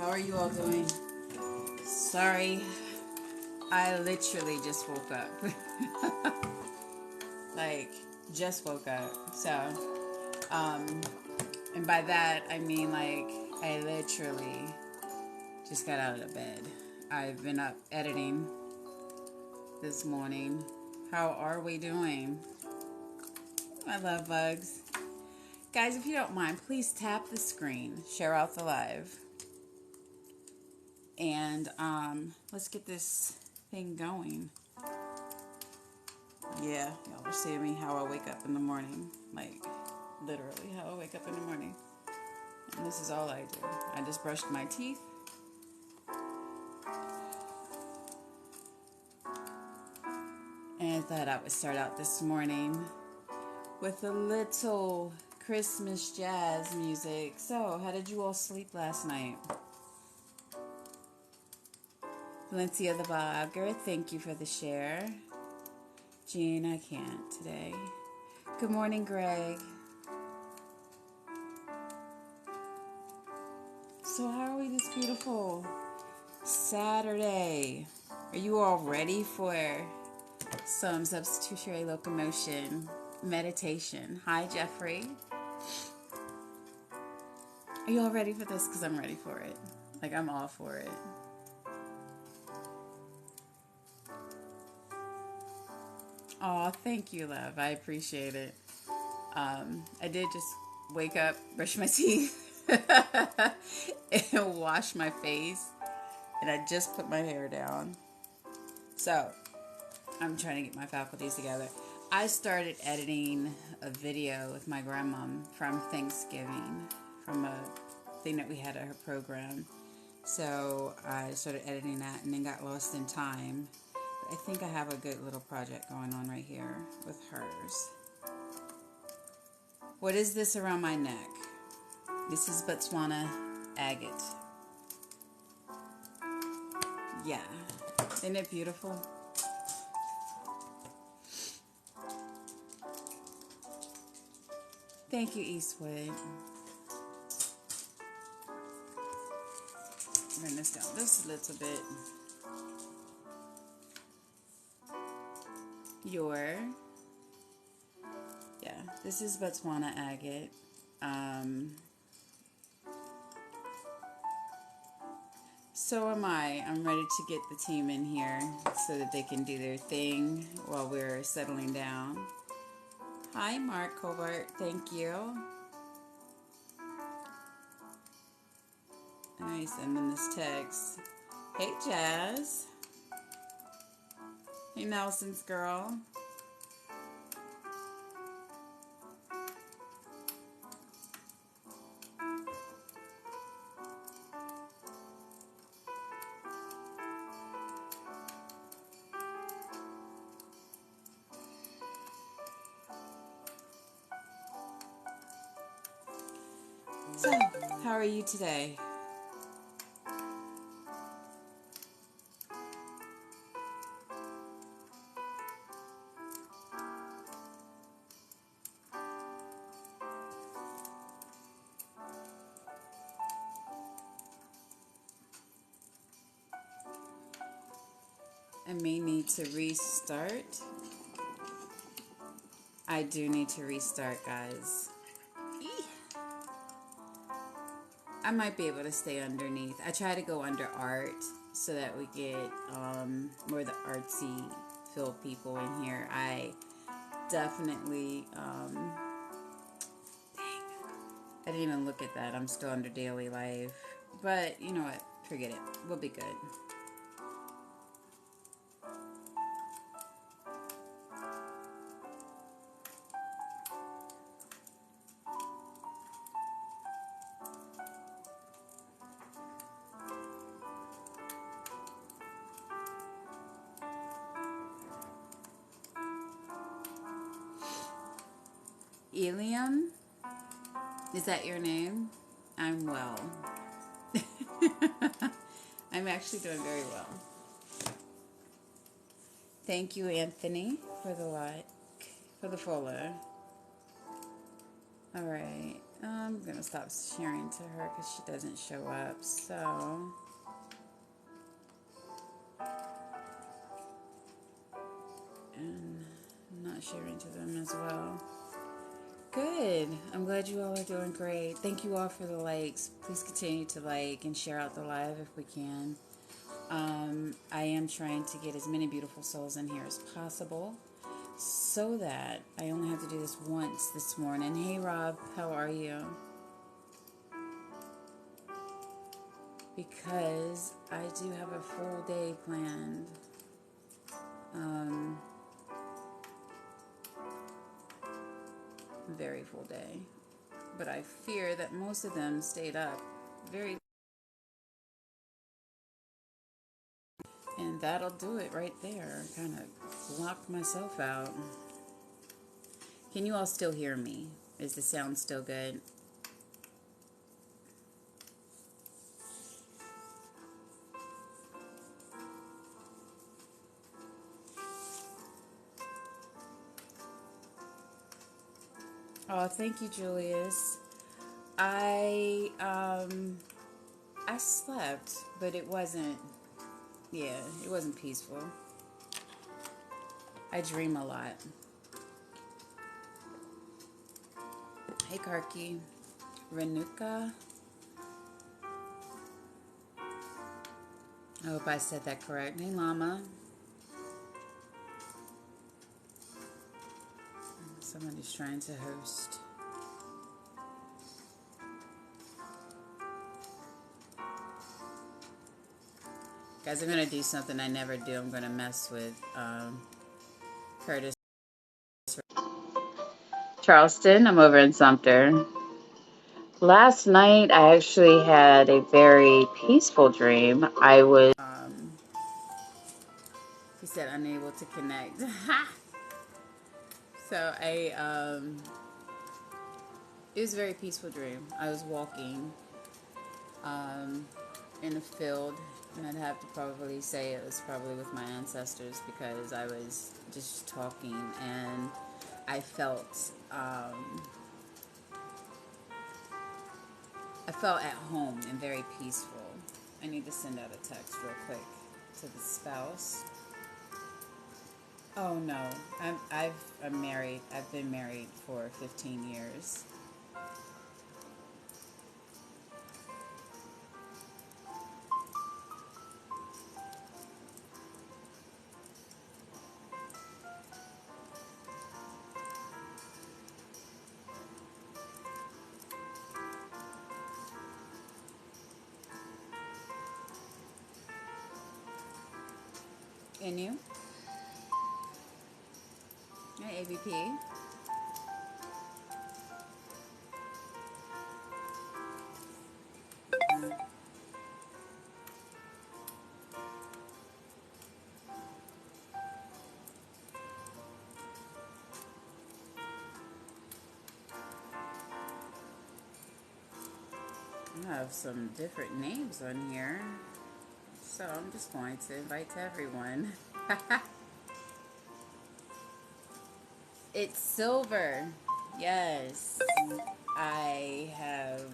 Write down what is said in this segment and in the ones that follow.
How are you all doing? Sorry, I literally just woke up. Like, just woke up. So, and by that, I mean, like, I literally just got out of bed. I've been up editing this morning. How are we doing? I love bugs. Guys, if you don't mind, please tap the screen, share out the live, and let's get this thing going. Yeah, y'all are seeing me how I wake up in the morning. Like, literally how I wake up in the morning. And this is all I do. I just brushed my teeth. And I thought I would start out this morning with a little Christmas jazz music. So, how did you all sleep last night? Valencia the Blogger, thank you for the share. Jean, I can't today. Good morning, Greg. So how are we this beautiful Saturday? Are you all ready for some substitutionary locomotion meditation? Hi, Jeffrey. Are you all ready for this? Because I'm ready for it. Like, I'm all for it. Oh, thank you, love. I appreciate it. I did just wake up, brush my teeth, and wash my face. And I just put my hair down. So, I'm trying to get my faculties together. I started editing a video with my grandmom from Thanksgiving, from a thing that we had at her program. So, I started editing that and then got lost in time. I think I have a good little project going on right here with hers. What is this around my neck? This is Botswana agate. Yeah. Isn't it beautiful? Thank you, Eastwood. Bring this down just a little bit. This is Botswana agate. So am I. I'm ready to get the team in here so that they can do their thing while we're settling down. Hi, Mark Colbert. Thank you. I send them this text. Hey, Jazz. Hey, Nelson's girl. So, how are you today? I may need to restart. I do need to restart, guys. I might be able to stay underneath. I try to go under art so that we get more of the artsy filled people in here. I definitely, dang, I didn't even look at that. I'm still under daily life. But you know what? Forget it. We'll be good. Eliam? Is that your name? I'm well. I'm actually doing very well. Thank you, Anthony, for the like, for the follow. Alright, I'm going to stop sharing to her because she doesn't show up. So, and I'm not sharing to them as well. Good. I'm glad you all are doing great. Thank you all for the likes. Please continue to like and share out the live if we can. I am trying to get as many beautiful souls in here as possible so that I only have to do this once this morning. Hey Rob, how are you? Because I do have a full day planned. Very full day. But I fear that most of them stayed up very, and that'll do it right there. Kind of locked myself out. Can you all still hear me? Is the sound still good? Oh, thank you, Julius. I slept, but it wasn't. Yeah, it wasn't peaceful. I dream a lot. Hey, Karki. Renuka. I hope I said that correct. Hey, Llama. Somebody's trying to host. Guys, I'm going to do something I never do. I'm going to mess with Curtis. Charleston, I'm over in Sumter. Last night, I actually had a very peaceful dream. I was, he said, unable to connect. So it was a very peaceful dream. I was walking in a field, and I'd have to probably say it was probably with my ancestors because I was just talking, and I felt at home and very peaceful. I need to send out a text real quick to the spouse. Oh no, I'm married. I've been married for 15 years. And you? Hey, ABP. I have some different names on here, so I'm just going to invite to everyone. It's Silver. Yes. I have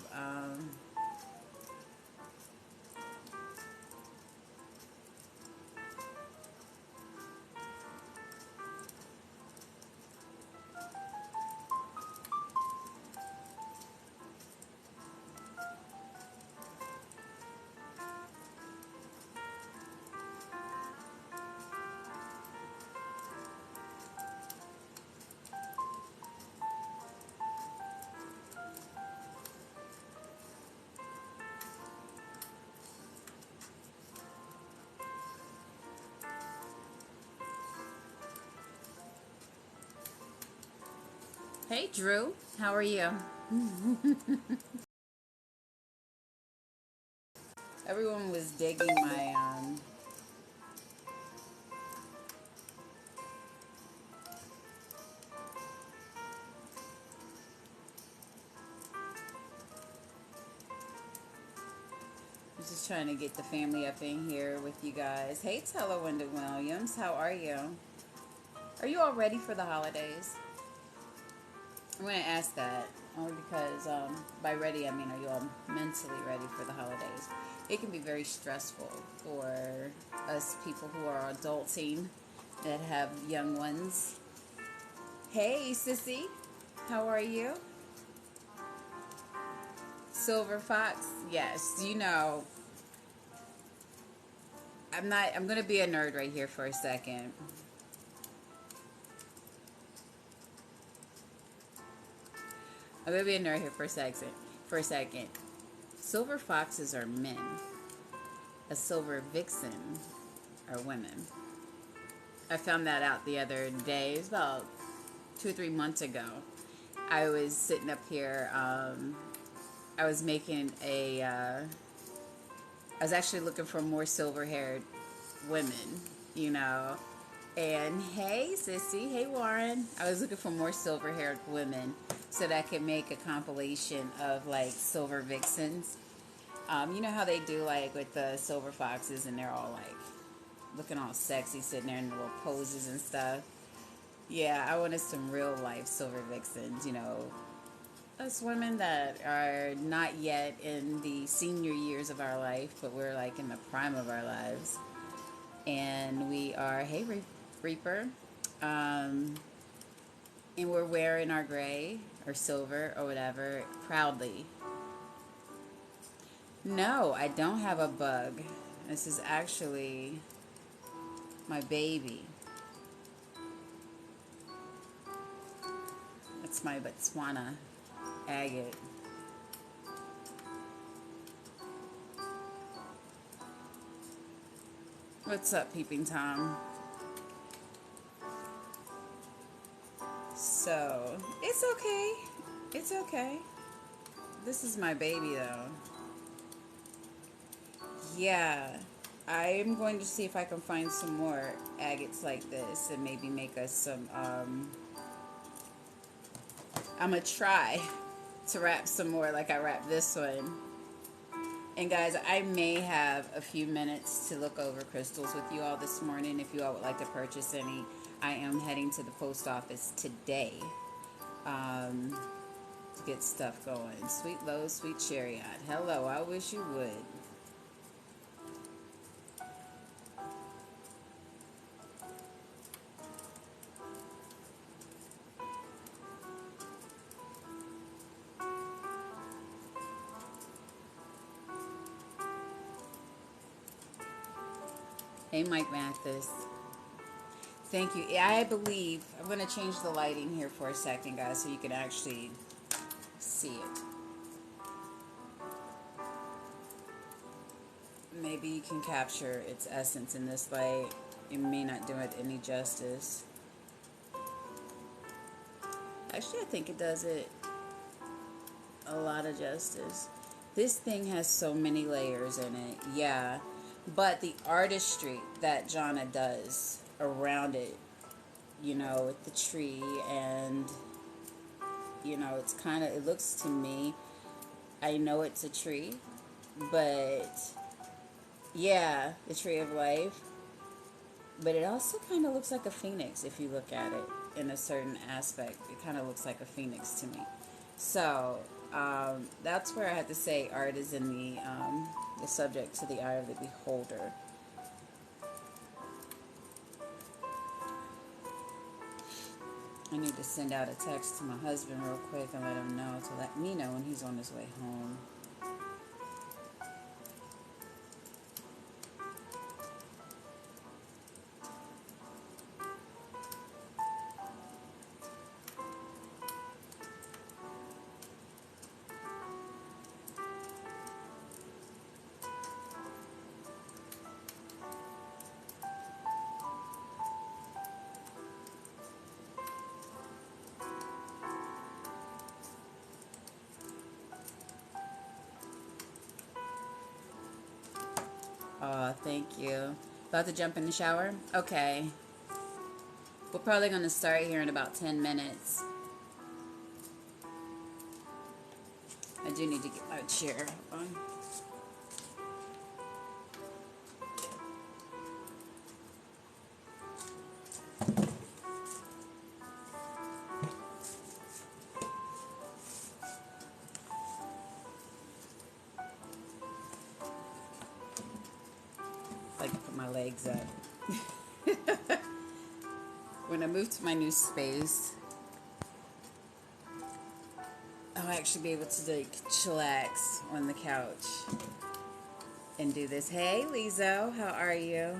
Hey Drew, how are you? Everyone was digging my I'm just trying to get the family up in here with you guys. Hey Telawinda Williams, how are you? Are you all ready for the holidays? I'm going to ask that. Only because by ready, I mean, are you all mentally ready for the holidays? It can be very stressful for us people who are adulting that have young ones. Hey, sissy, how are you? Silver Fox, yes, you know, I'm gonna be a nerd right here for a second. I'm gonna be a nerd here for a second. For a second, silver foxes are men. A silver vixen are women. I found that out the other day. It was about 2 or 3 months ago. I was sitting up here. I was making a. I was actually looking for more silver-haired women, you know. And hey, sissy, hey Warren. I was looking for more silver-haired women so that I could make a compilation of like silver vixens. You know how they do like with the silver foxes, and they're all like looking all sexy, sitting there in little poses and stuff. Yeah, I wanted some real life silver vixens, you know, us women that are not yet in the senior years of our life, but we're like in the prime of our lives. And we are, hey Reaper, um, and we're wearing our gray or silver or whatever proudly. No, I don't have a bug. This is actually my baby. That's my Botswana agate. What's up, Peeping Tom? So, it's okay. It's okay. This is my baby, though. Yeah. I'm going to see if I can find some more agates like this and maybe make us some, I'm going to try to wrap some more like I wrapped this one. And guys, I may have a few minutes to look over crystals with you all this morning if you all would like to purchase any. I am heading to the post office today to get stuff going. Sweet Low, Sweet Chariot. Hello, I wish you would. Hey, Mike Mathis. Thank you. Yeah, I believe I'm going to change the lighting here for a second, guys, so you can actually see it. Maybe you can capture its essence in this light. It may not do it any justice. Actually, I think it does it a lot of justice. This thing has so many layers in it, yeah. But the artistry that Jana does around it, you know, with the tree and, you know, it's kind of, it looks to me, I know it's a tree, but yeah, the tree of life. But it also kind of looks like a phoenix if you look at it in a certain aspect. It kind of looks like a phoenix to me. So that's where I have to say art is in the subject to the eye of the beholder. I need to send out a text to my husband real quick and let him know to let me know when he's on his way home. Thank you. About to jump in the shower? Okay. We're probably going to start here in about 10 minutes. I do need to get my chair on. my legs up. When I move to my new space, I'll actually be able to like chillax on the couch and do this. Hey, Lizo, how are you?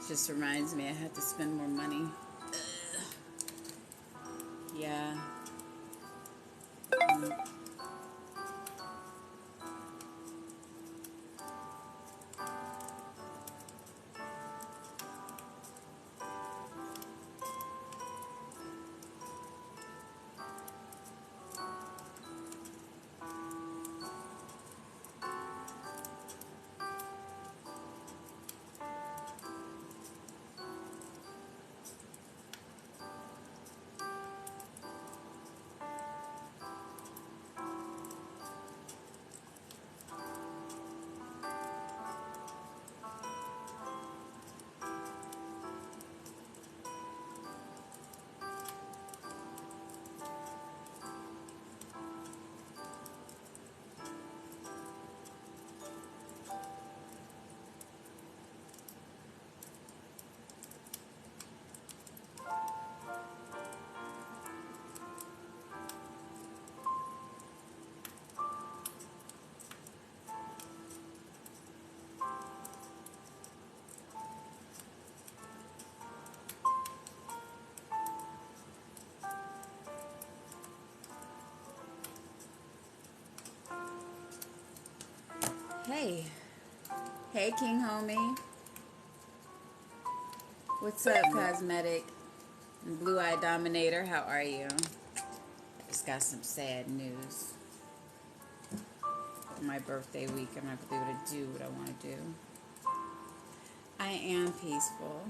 Just reminds me I have to spend more money. Yeah. Hey. Hey, King Homie. What's up, Cosmetic? And Blue Eye Dominator, how are you? Just got some sad news. My birthday week, I'm not going to be able to do what I want to do. I am peaceful.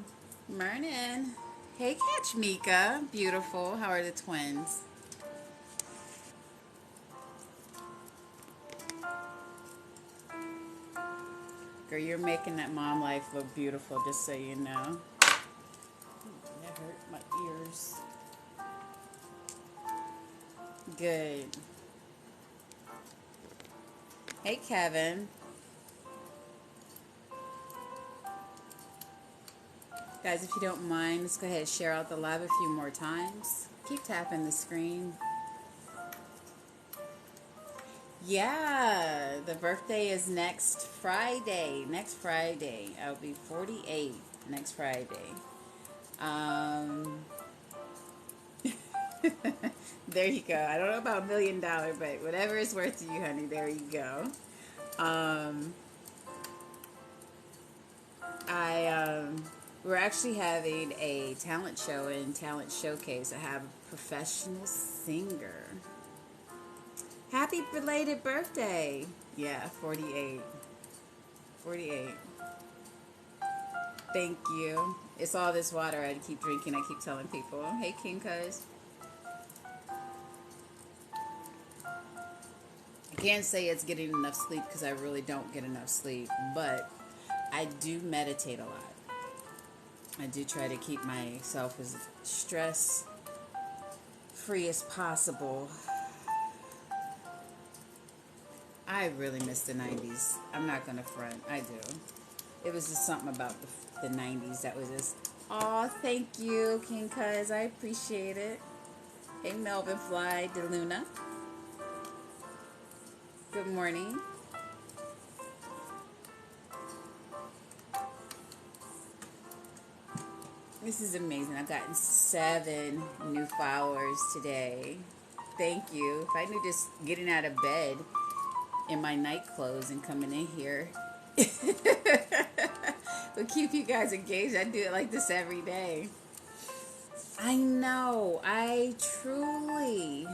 Morning. Hey, Catch Mika. Beautiful. How are the twins? Girl, you're making that mom life look beautiful, just so you know. That hurt my ears. Good. Hey, Kevin. Guys, if you don't mind, let's go ahead and share out the live a few more times. Keep tapping the screen. Yeah, the birthday is next Friday. Next Friday. I'll be 48 next Friday. There you go. I don't know about $1 million, but whatever it's worth to you, honey, there you go. Um, we're actually having a talent show and talent showcase. I have a professional singer. Happy belated birthday. Yeah, 48. 48. Thank you. It's all this water I keep drinking. I keep telling people. Hey, King Cuz. I can't say it's getting enough sleep because I really don't get enough sleep, but I do meditate a lot. I do try to keep myself as stress free as possible. I really miss the 90s. I'm not going to front. I do. It was just something about the 90s that was just, aw, thank you, King Cuz. I appreciate it. Hey, Melvin Fly DeLuna. Good morning. This is amazing. I've gotten 7 new followers today. Thank you. If I knew just getting out of bed in my night clothes and coming in here would keep you guys engaged, I'd do it like this every day. I know. I truly.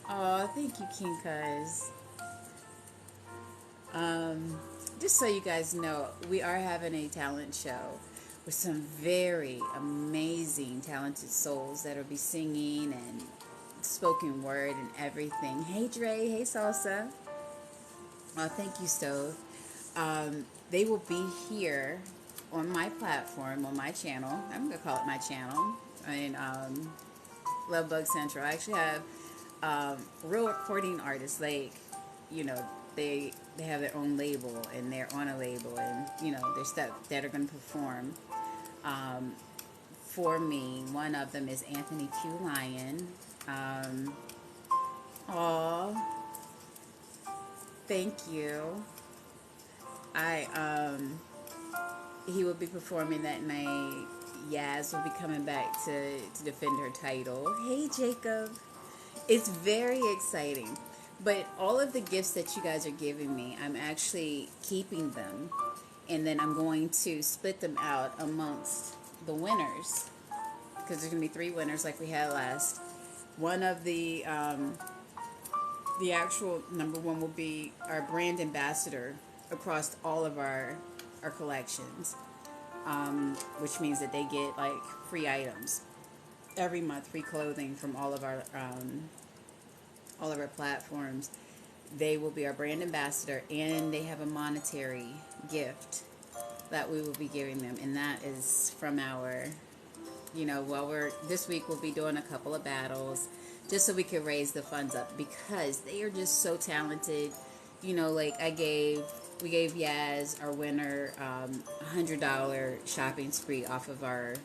Oh, thank you, King Cuz. Just so you guys know, we are having a talent show with some very amazing, talented souls that will be singing and spoken word and everything. Hey, Dre. Hey, Salsa. Thank you, Stove. They will be here on my platform, on my channel. I'm going to call it my channel. And Love Bug Central. I actually have real recording artists, like, you know, they have their own label and they're on a label, and you know, there's stuff that are going to perform um, for me. One of them is Anthony Q Lion. Aw, thank you. I He will be performing that night. Yaz will be coming back to defend her title. Hey, Jacob. It's very exciting. But all of the gifts that you guys are giving me, I'm actually keeping them. And then I'm going to split them out amongst the winners. Because there's going to be 3 winners like we had last. One of the actual number one will be our brand ambassador across all of our collections. Which means that they get like free items every month, free clothing from all of our platforms. They will be our brand ambassador, and they have a monetary gift that we will be giving them, and that is from our, this week we'll be doing a couple of battles just so we can raise the funds up, because they are just so talented. Like we gave Yaz, our winner, $100 shopping spree off of off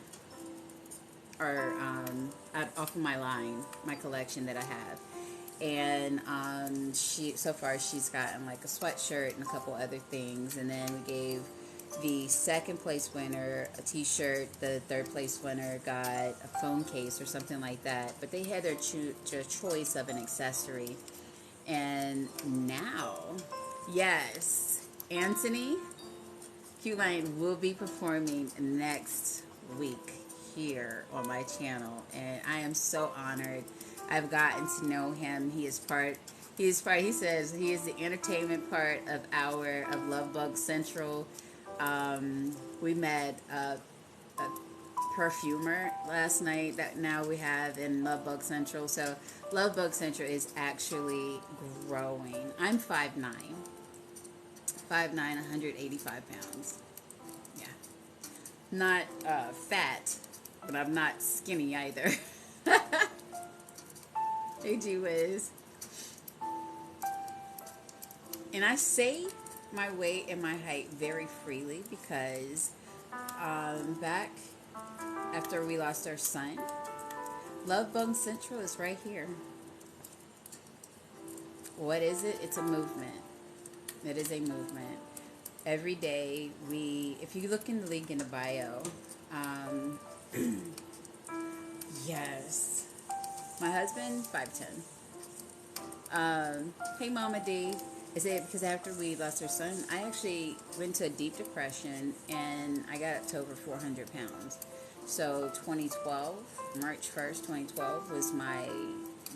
of my line, my collection that I have. And so far she's gotten like a sweatshirt and a couple other things. And then we gave the second place winner a t-shirt. The third place winner got a phone case or something like that. But they had their choice of an accessory. And now, yes, Anthony Q Line will be performing next week here on my channel, and I am so honored. I've gotten to know him. He says he is the entertainment part of Love Bug Central. We met a perfumer last night that now we have in Love Bug Central. So Love Bug Central is actually growing. I'm 5'9", 185 pounds. Yeah. Not fat, but I'm not skinny either. Hey, G-Wiz. And I say my weight and my height very freely because back after we lost our son, Love Bug Central is right here. What is it? It's a movement. It is a movement. Every day if you look in the link in the bio, yes, my husband, 5'10". Hey, Mama D. Is it because after we lost our son, I actually went into a deep depression and I got up to over 400 pounds. So 2012, March 1st, 2012 was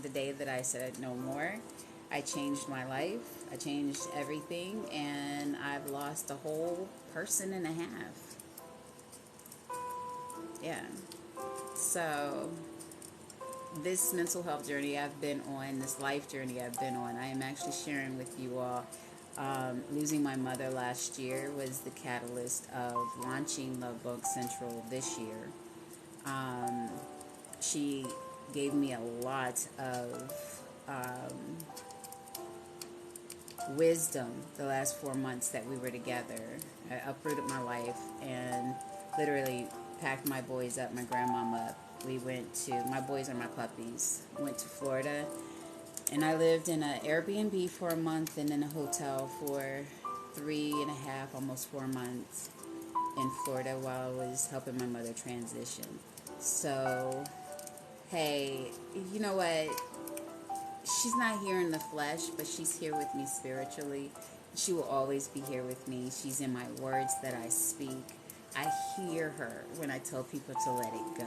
the day that I said no more. I changed my life. I changed everything, and I've lost a whole person and a half. Yeah. So this mental health journey I've been on, this life journey I've been on, I am actually sharing with you all. Losing my mother last year was the catalyst of launching Love Bug Central this year. She gave me a lot of wisdom the last 4 months that we were together. I uprooted my life and literally packed my boys up, my grandmama up. My boys are my puppies, went to Florida, and I lived in an Airbnb for a month and in a hotel for 3.5, almost 4 months in Florida while I was helping my mother transition. So, hey, you know what? She's not here in the flesh, but she's here with me spiritually. She will always be here with me. She's in my words that I speak. I hear her when I tell people to let it go,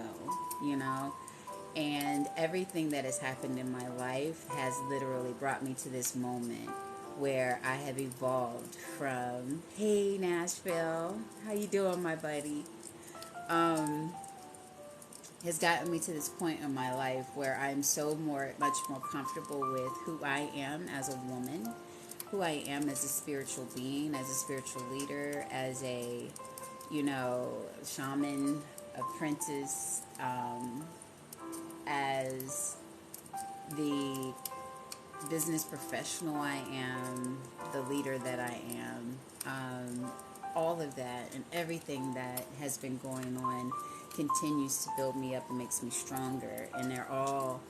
And everything that has happened in my life has literally brought me to this moment where I have evolved from, hey, Nashville, how you doing, my buddy? Has gotten me to this point in my life where I'm much more comfortable with who I am as a woman, who I am as a spiritual being, as a spiritual leader, as a, shaman, apprentice, as business professional I am, the leader that I am, all of that and everything that has been going on continues to build me up and makes me stronger. And they're all,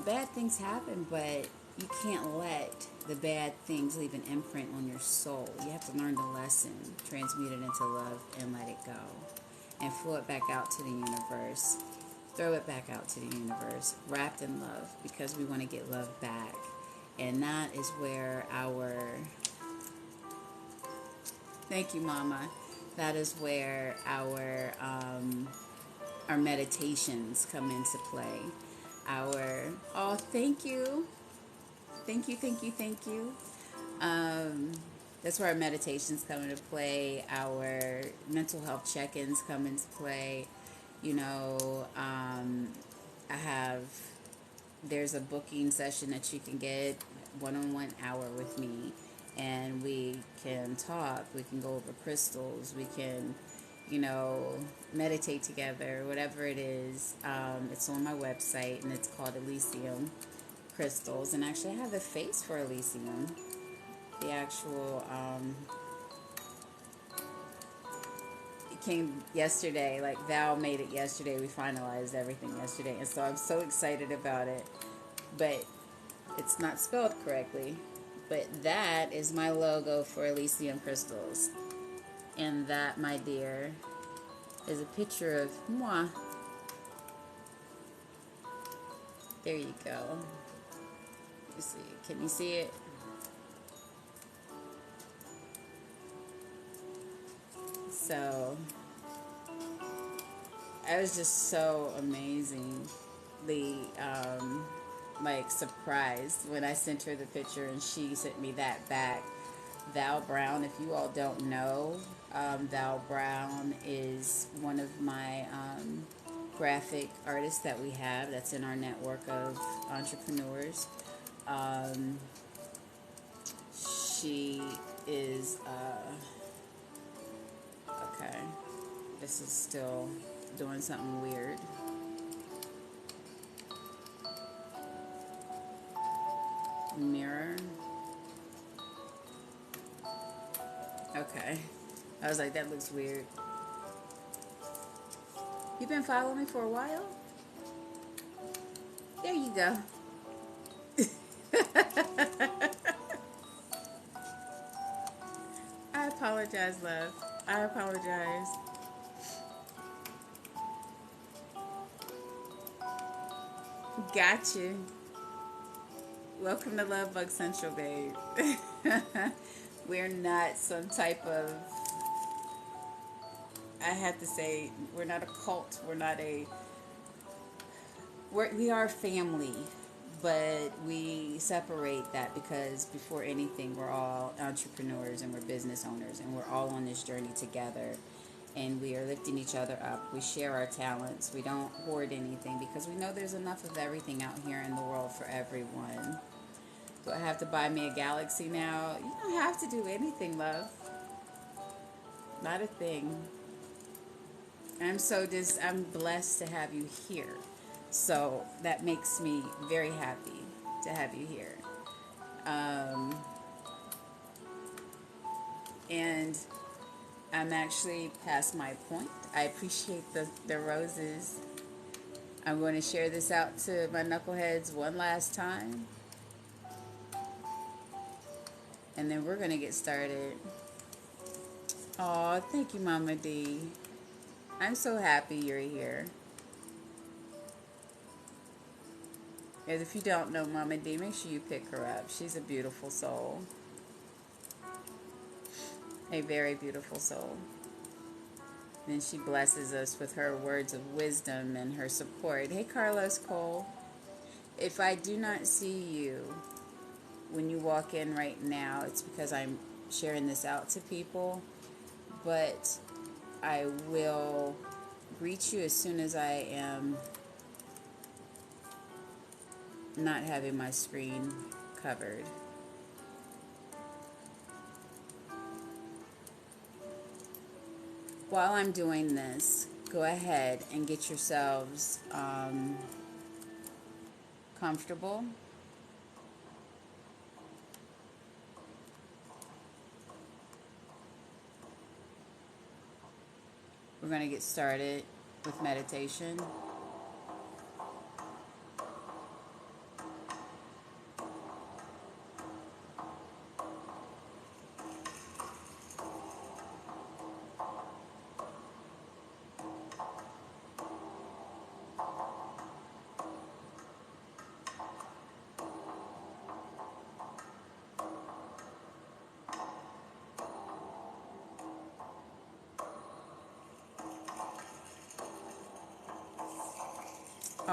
bad things happen, but you can't let the bad things leave an imprint on your soul. You have to learn the lesson, transmute it into love, and let it go. And flow it back out to the universe. Throw it back out to the universe, wrapped in love, because we want to get love back. And that is where thank you, Mama. That is where our meditations come into play. Thank you. Thank you, thank you, thank you. That's where our meditations come into play. Our mental health check-ins come into play. There's a booking session that you can get, one-on-one hour with me, and we can talk, we can go over crystals, we can, meditate together, whatever it is. It's on my website, and it's called Elysium Crystals, and actually I have a face for Elysium. The actual, it came yesterday, like Val made it yesterday, we finalized everything yesterday, and so I'm so excited about it, but it's not spelled correctly. But that is my logo for Elysium Crystals. And that, my dear, is a picture of moi. There you go. Let me see. Can you see it? So, I was just so amazingly, surprised when I sent her the picture and she sent me that back. Val Brown, if you all don't know, Val Brown is one of my graphic artists that we have that's in our network of entrepreneurs. She is, okay, this is still doing something weird. Mirror. Okay. I was like, that looks weird. You've been following me for a while? There you go. I apologize, love. I apologize. Gotcha. Welcome to Love Bug Central, babe. We're not some type of, I have to say, we're not a cult. We are family, but we separate that because before anything, we're all entrepreneurs and we're business owners and we're all on this journey together. And we are lifting each other up. We share our talents. We don't hoard anything because we know there's enough of everything out here in the world for everyone. Do I have to buy me a galaxy now? You don't have to do anything, love. Not a thing. I'm blessed to have you here. So that makes me very happy to have you here. And I'm actually past my point. I appreciate the roses. I'm going to share this out to my knuckleheads one last time. And then we're going to get started. Oh, thank you, Mama D. I'm so happy you're here. And if you don't know Mama D, make sure you pick her up. She's a beautiful soul. A very beautiful soul. And she blesses us with her words of wisdom and her support. Hey, Carlos Cole. If I do not see you when you walk in right now, it's because I'm sharing this out to people. But I will greet you as soon as I am not having my screen covered. While I'm doing this, go ahead and get yourselves comfortable. We're going to get started with meditation.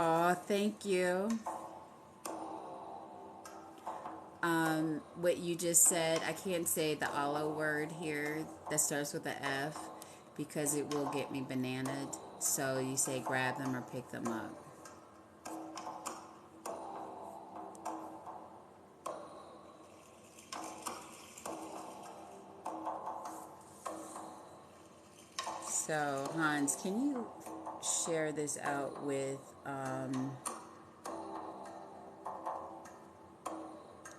Oh, thank you. What you just said, I can't say the Allah word here that starts with a F because it will get me bananaed. So you say grab them or pick them up. So Hans, can you share this out with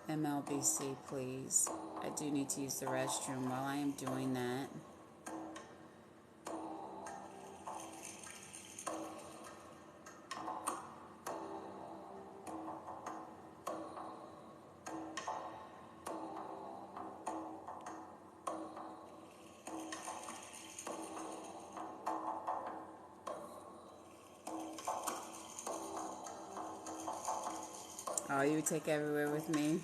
MLBC, please? I do need to use the restroom. While I am doing that, oh, you take everywhere with me.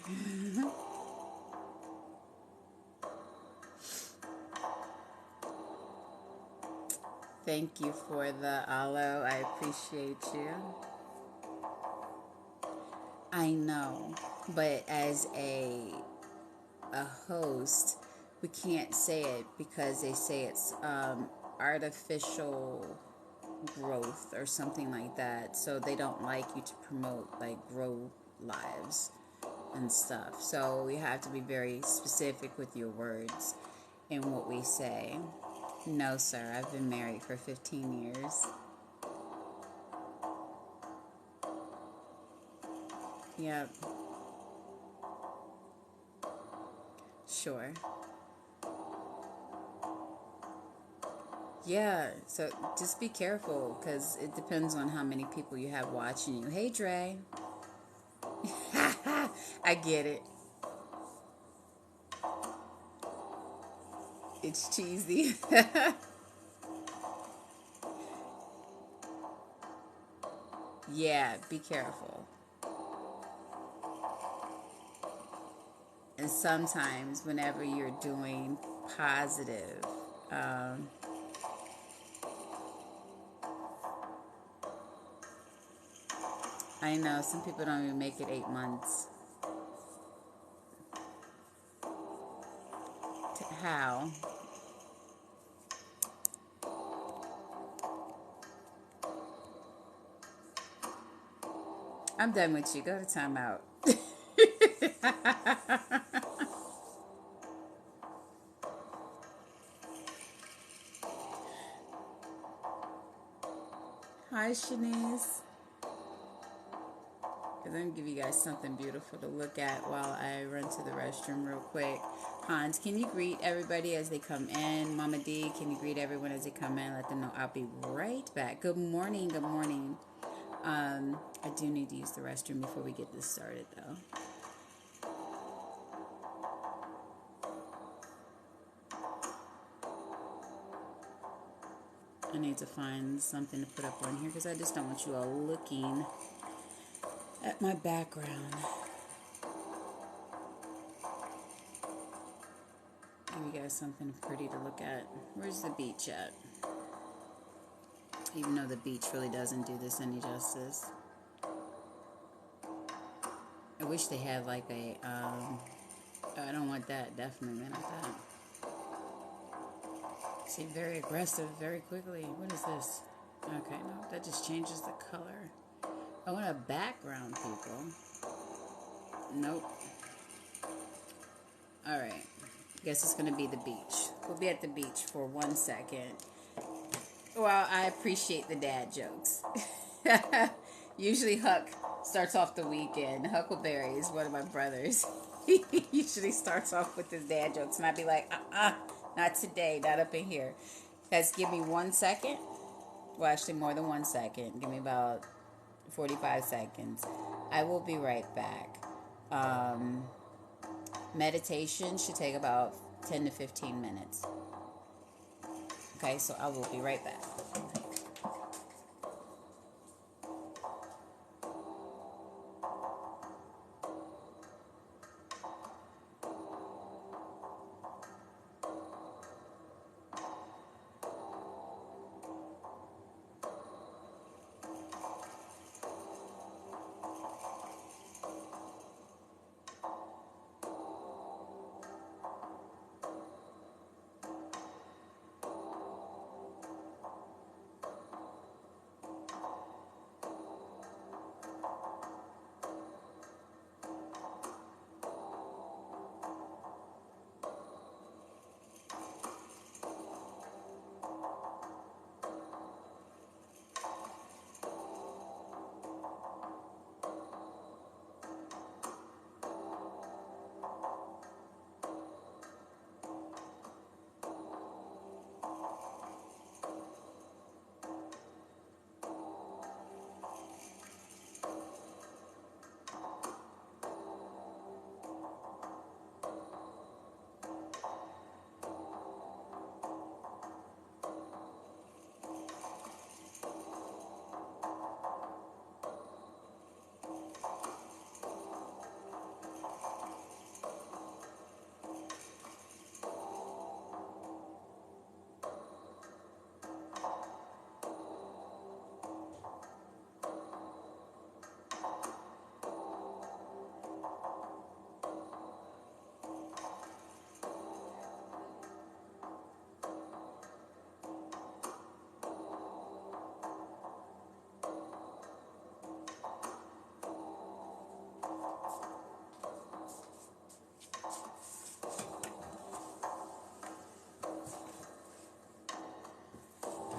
Thank you for the aloe. I appreciate you. I know, but as a host, we can't say it because they say it's artificial growth or something like that. So they don't like you to promote like grow lives and stuff. So we have to be very specific with your words and what we say. No, sir, I've been married for 15 years. Yep. Sure. Yeah, so just be careful because it depends on how many people you have watching you. Hey, Dre. I get it. It's cheesy. Yeah, be careful. And sometimes, whenever you're doing positive, um, I know some people don't even make it 8 months. How? I'm done with you. Go to timeout. Hi, Shanice. I'm going to give you guys something beautiful to look at while I run to the restroom real quick. Hans, can you greet everybody as they come in? Mama D, can you greet everyone as they come in? Let them know I'll be right back. Good morning. Good morning. I do need to use the restroom before we get this started, though. I need to find something to put up on here because I just don't want you all looking at my background. Give you guys something pretty to look at. Where's the beach at? Even though the beach really doesn't do this any justice. I wish they had like a, I don't want that, definitely not that. See, very aggressive, very quickly. What is this? Okay, no, that just changes the color. I want a background, people. Nope. Alright. Guess it's going to be the beach. We'll be at the beach for 1 second. Well, I appreciate the dad jokes. Usually Huck starts off the weekend. Huckleberry is one of my brothers. He usually starts off with his dad jokes. And I'd be like, not today, not up in here. Guys, give me 1 second. Well, actually, more than 1 second. Give me about 45 seconds. I will be right back. Um, meditation should take about 10 to 15 minutes. Okay, so I will be right back.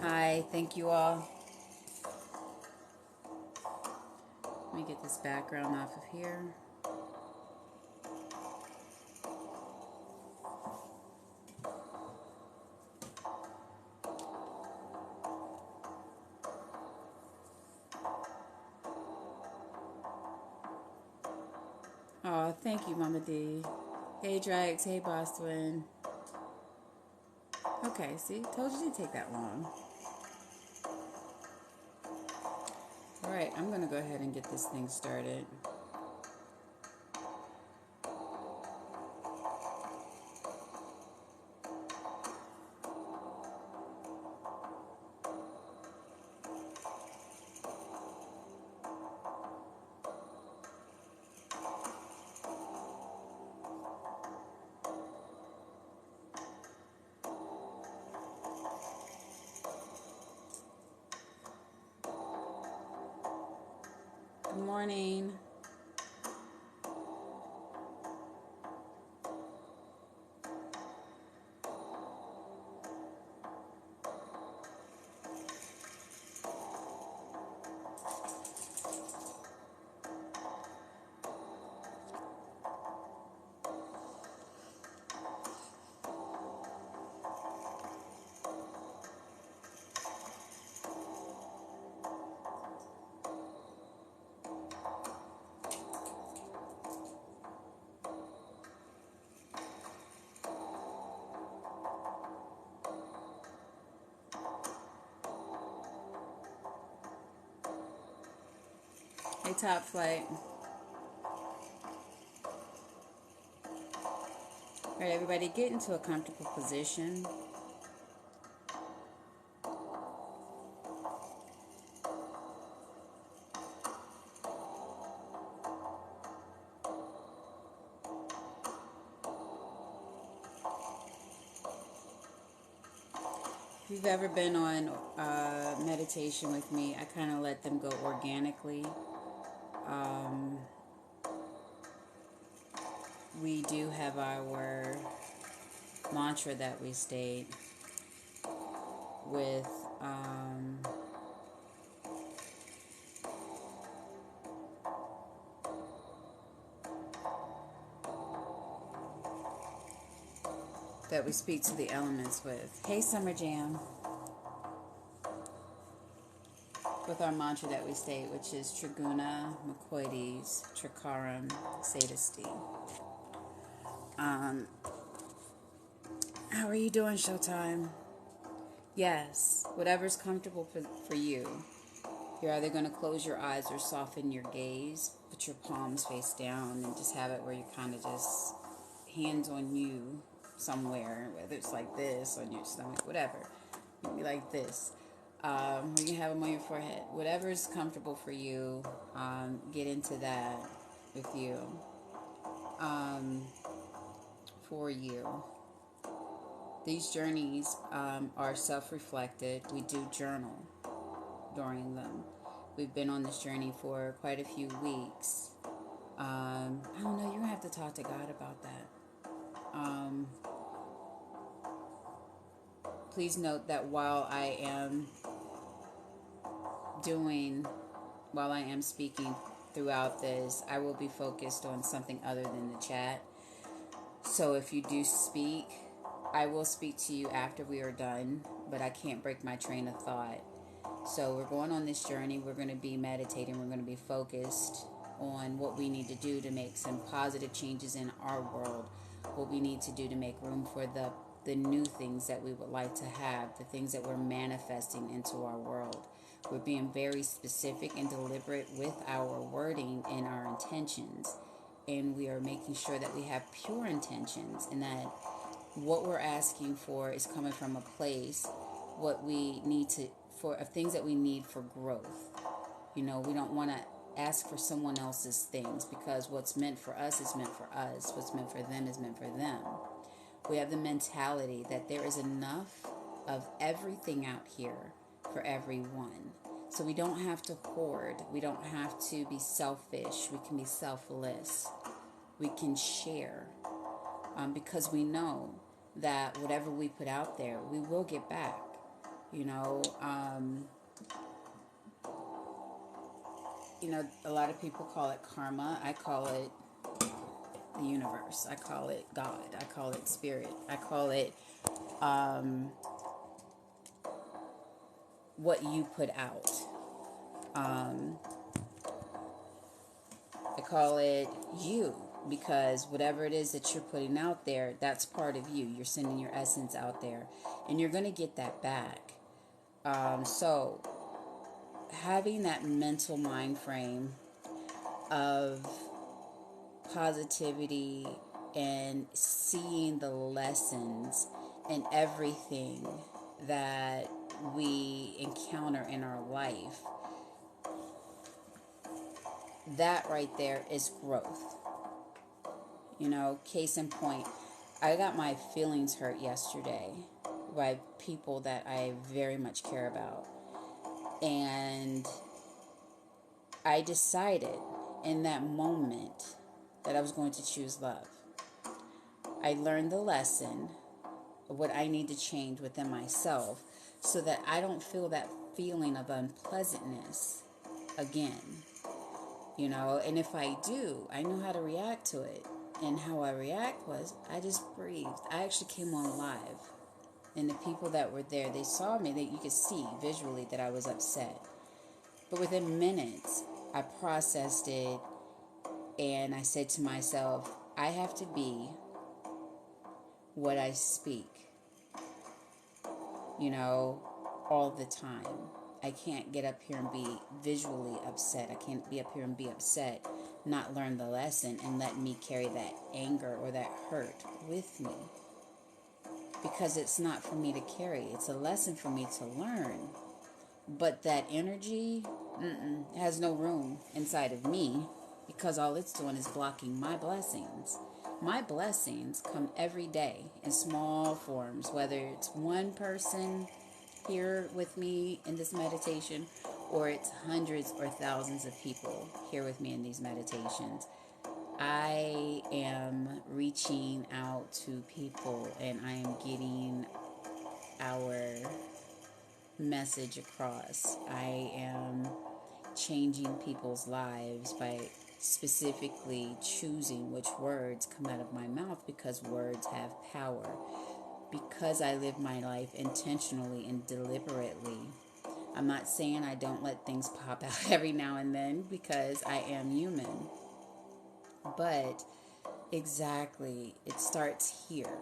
Hi, thank you all. Let me get this background off of here. Oh, thank you, Mama D. Hey, Drax. Hey, Boswin. Okay, see? Told you it didn't take that long. Alright, I'm going to go ahead and get this thing started. Good morning. Hey, Top Flight. Alright, everybody, get into a comfortable position. If you've ever been on meditation with me, I kind of let them go organically. We do have our mantra that we state with that we speak to the elements with. Hey, Summer Jam. with our mantra that we state, which is Triguna Makoides Trikaram Sadasti. How are you doing, Showtime? Yes, whatever's comfortable for you. You're either going to close your eyes or soften your gaze, put your palms face down, and just have it where you kind of just hands on you somewhere, whether it's like this, on your stomach, whatever. You can be like this. You can have them on your forehead. Whatever is comfortable for you, get into that with you. For you. These journeys are self-reflected. We do journal during them. We've been on this journey for quite a few weeks. I don't know, you're going to have to talk to God about that. Please note that while I am speaking throughout this, I will be focused on something other than the chat. So if you do speak, I will speak to you after we are done, but I can't break my train of thought. So we're going on this journey. We're going to be meditating. We're going to be focused on what we need to do to make some positive changes in our world, what we need to do to make room for the new things that we would like to have, the things that we're manifesting into our world. We're being very specific and deliberate with our wording and our intentions. And we are making sure that we have pure intentions and that what we're asking for is coming from a place, what we need to, for things that we need for growth. You know, we don't want to ask for someone else's things because what's meant for us is meant for us. What's meant for them is meant for them. We have the mentality that there is enough of everything out here for everyone. So we don't have to hoard. We don't have to be selfish. We can be selfless. We can share because we know that whatever we put out there, we will get back. You know, a lot of people call it karma. I call it the universe. I call it God. I call it spirit. I call it what you put out. I call it you because whatever it is that you're putting out there, that's part of you. You're sending your essence out there and you're going to get that back. So having that mental mind frame of positivity and seeing the lessons in everything that we encounter in our life, that right there is growth. You know, case in point, I got my feelings hurt yesterday by people that I very much care about. And I decided in that moment that I was going to choose love. I learned the lesson of what I need to change within myself so that I don't feel that feeling of unpleasantness again. You know, and if I do, I know how to react to it. And how I react was I just breathed. I actually came on live. And the people that were there, they saw me, that you could see visually that I was upset. But within minutes, I processed it and I said to myself, I have to be what I speak, you know, all the time. I can't get up here and be visually upset. I can't be up here and be upset, not learn the lesson, and let me carry that anger or that hurt with me. Because it's not for me to carry. It's a lesson for me to learn. But that energy has no room inside of me because all it's doing is blocking my blessings. My blessings come every day in small forms, whether it's one person here with me in this meditation or it's hundreds or thousands of people here with me in these meditations. I am reaching out to people and I am getting our message across. I am changing people's lives by specifically choosing which words come out of my mouth because words have power. Because I live my life intentionally and deliberately, I'm not saying I don't let things pop out every now and then, because I am human. But exactly, it starts here.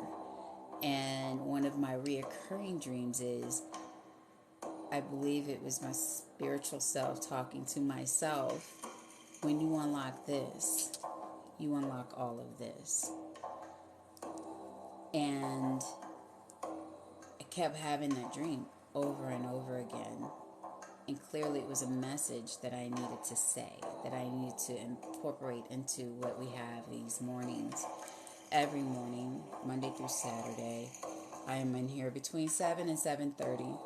And one of my reoccurring dreams is, I believe it was my spiritual self talking to myself: when you unlock this, you unlock all of this. And I kept having that dream over and over again. And clearly it was a message that I needed to say, that I needed to incorporate into what we have these mornings. Every morning, Monday through Saturday, I am in here between 7 and 7:30.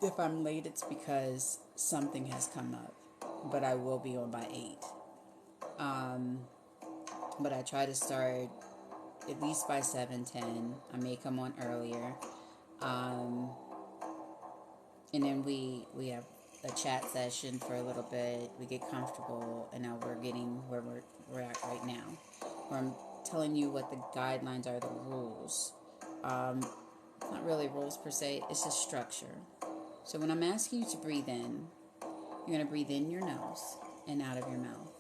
If I'm late, it's because something has come up, but I will be on by 8. But I try to start at least by 7:10. I may come on earlier. Um, and then we have a chat session for a little bit. We get comfortable, and now we're getting where we're at right now, where I'm telling you what the guidelines are, the rules. Not really rules per se, it's just structure. So when I'm asking you to breathe in, you're going to breathe in your nose and out of your mouth.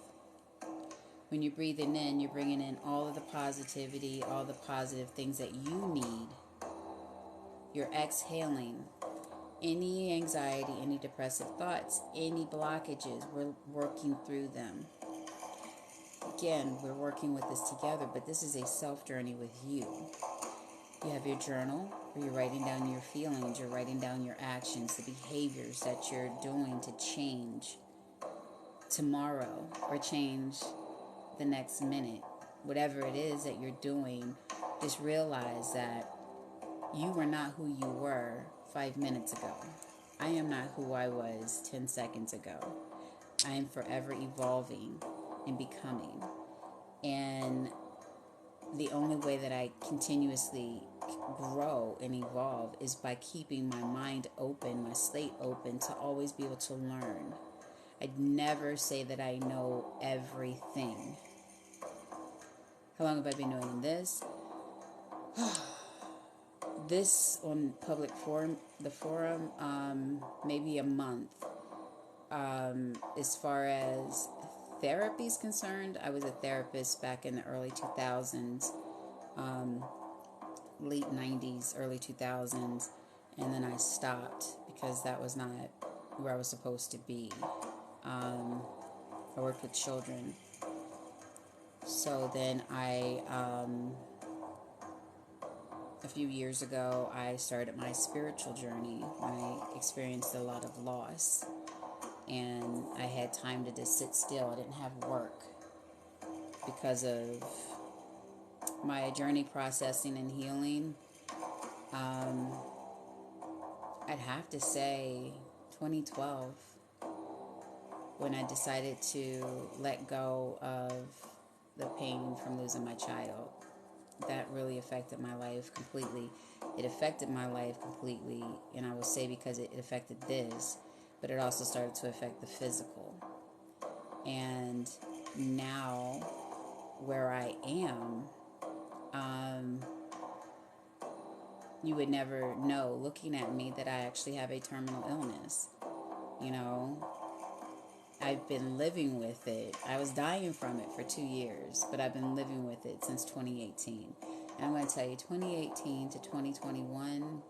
When you're breathing in, you're bringing in all of the positivity, all the positive things that you need. You're exhaling any anxiety, any depressive thoughts, any blockages. We're working through them. Again, we're working with this together, but this is a self journey with you. You have your journal where you're writing down your feelings, you're writing down your actions, the behaviors that you're doing to change tomorrow or change the next minute. Whatever it is that you're doing, just realize that you were not who you were 5 minutes ago. I am not who I was 10 seconds ago. I am forever evolving and becoming. And the only way that I continuously grow and evolve is by keeping my mind open, my slate open, to always be able to learn. I'd never say that I know everything. How long have I been doing this? This on public forum, the forum, maybe a month. As far as therapy is concerned, I was a therapist back in the early 2000s, late 90s, early 2000s, and then I stopped because that was not where I was supposed to be. I worked with children. So then a few years ago, I started my spiritual journey when I experienced a lot of loss. And I had time to just sit still. I didn't have work because of my journey processing and healing. I'd have to say 2012, when I decided to let go of the pain from losing my child. That really affected my life completely. It affected my life completely, and I would say because it affected this, but it also started to affect the physical. And now, where I am, you would never know, looking at me, that I actually have a terminal illness. You know, I've been living with it. I was dying from it for 2 years, but I've been living with it since 2018. And I'm going to tell you, 2018 to 2021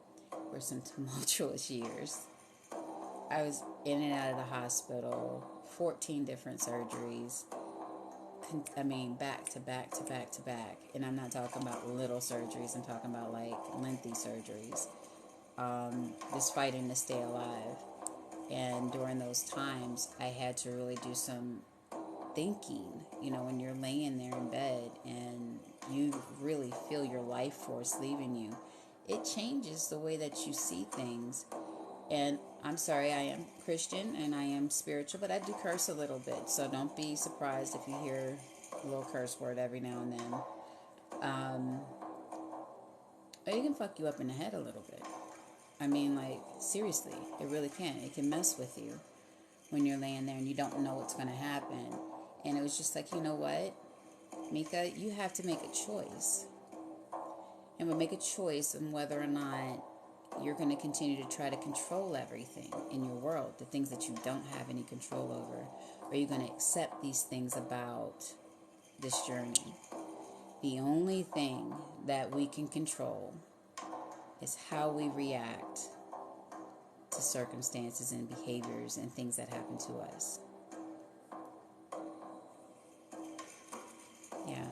were some tumultuous years. I was in and out of the hospital, 14 different surgeries. Back to back to back to back. And I'm not talking about little surgeries. I'm talking about like lengthy surgeries. Just fighting to stay alive. And during those times, I had to really do some thinking. You know, when you're laying there in bed and you really feel your life force leaving you, it changes the way that you see things. And I'm sorry, I am Christian and I am spiritual, but I do curse a little bit. So don't be surprised if you hear a little curse word every now and then. Or it can fuck you up in the head a little bit. Like, seriously, it really can. It can mess with you when you're laying there and you don't know what's going to happen. And it was just like, you know what, Mika, you have to make a choice. And we'll make a choice on whether or not you're going to continue to try to control everything in your world, the things that you don't have any control over? Or are you going to accept these things about this journey? The only thing that we can control is how we react to circumstances and behaviors and things that happen to us. Yeah.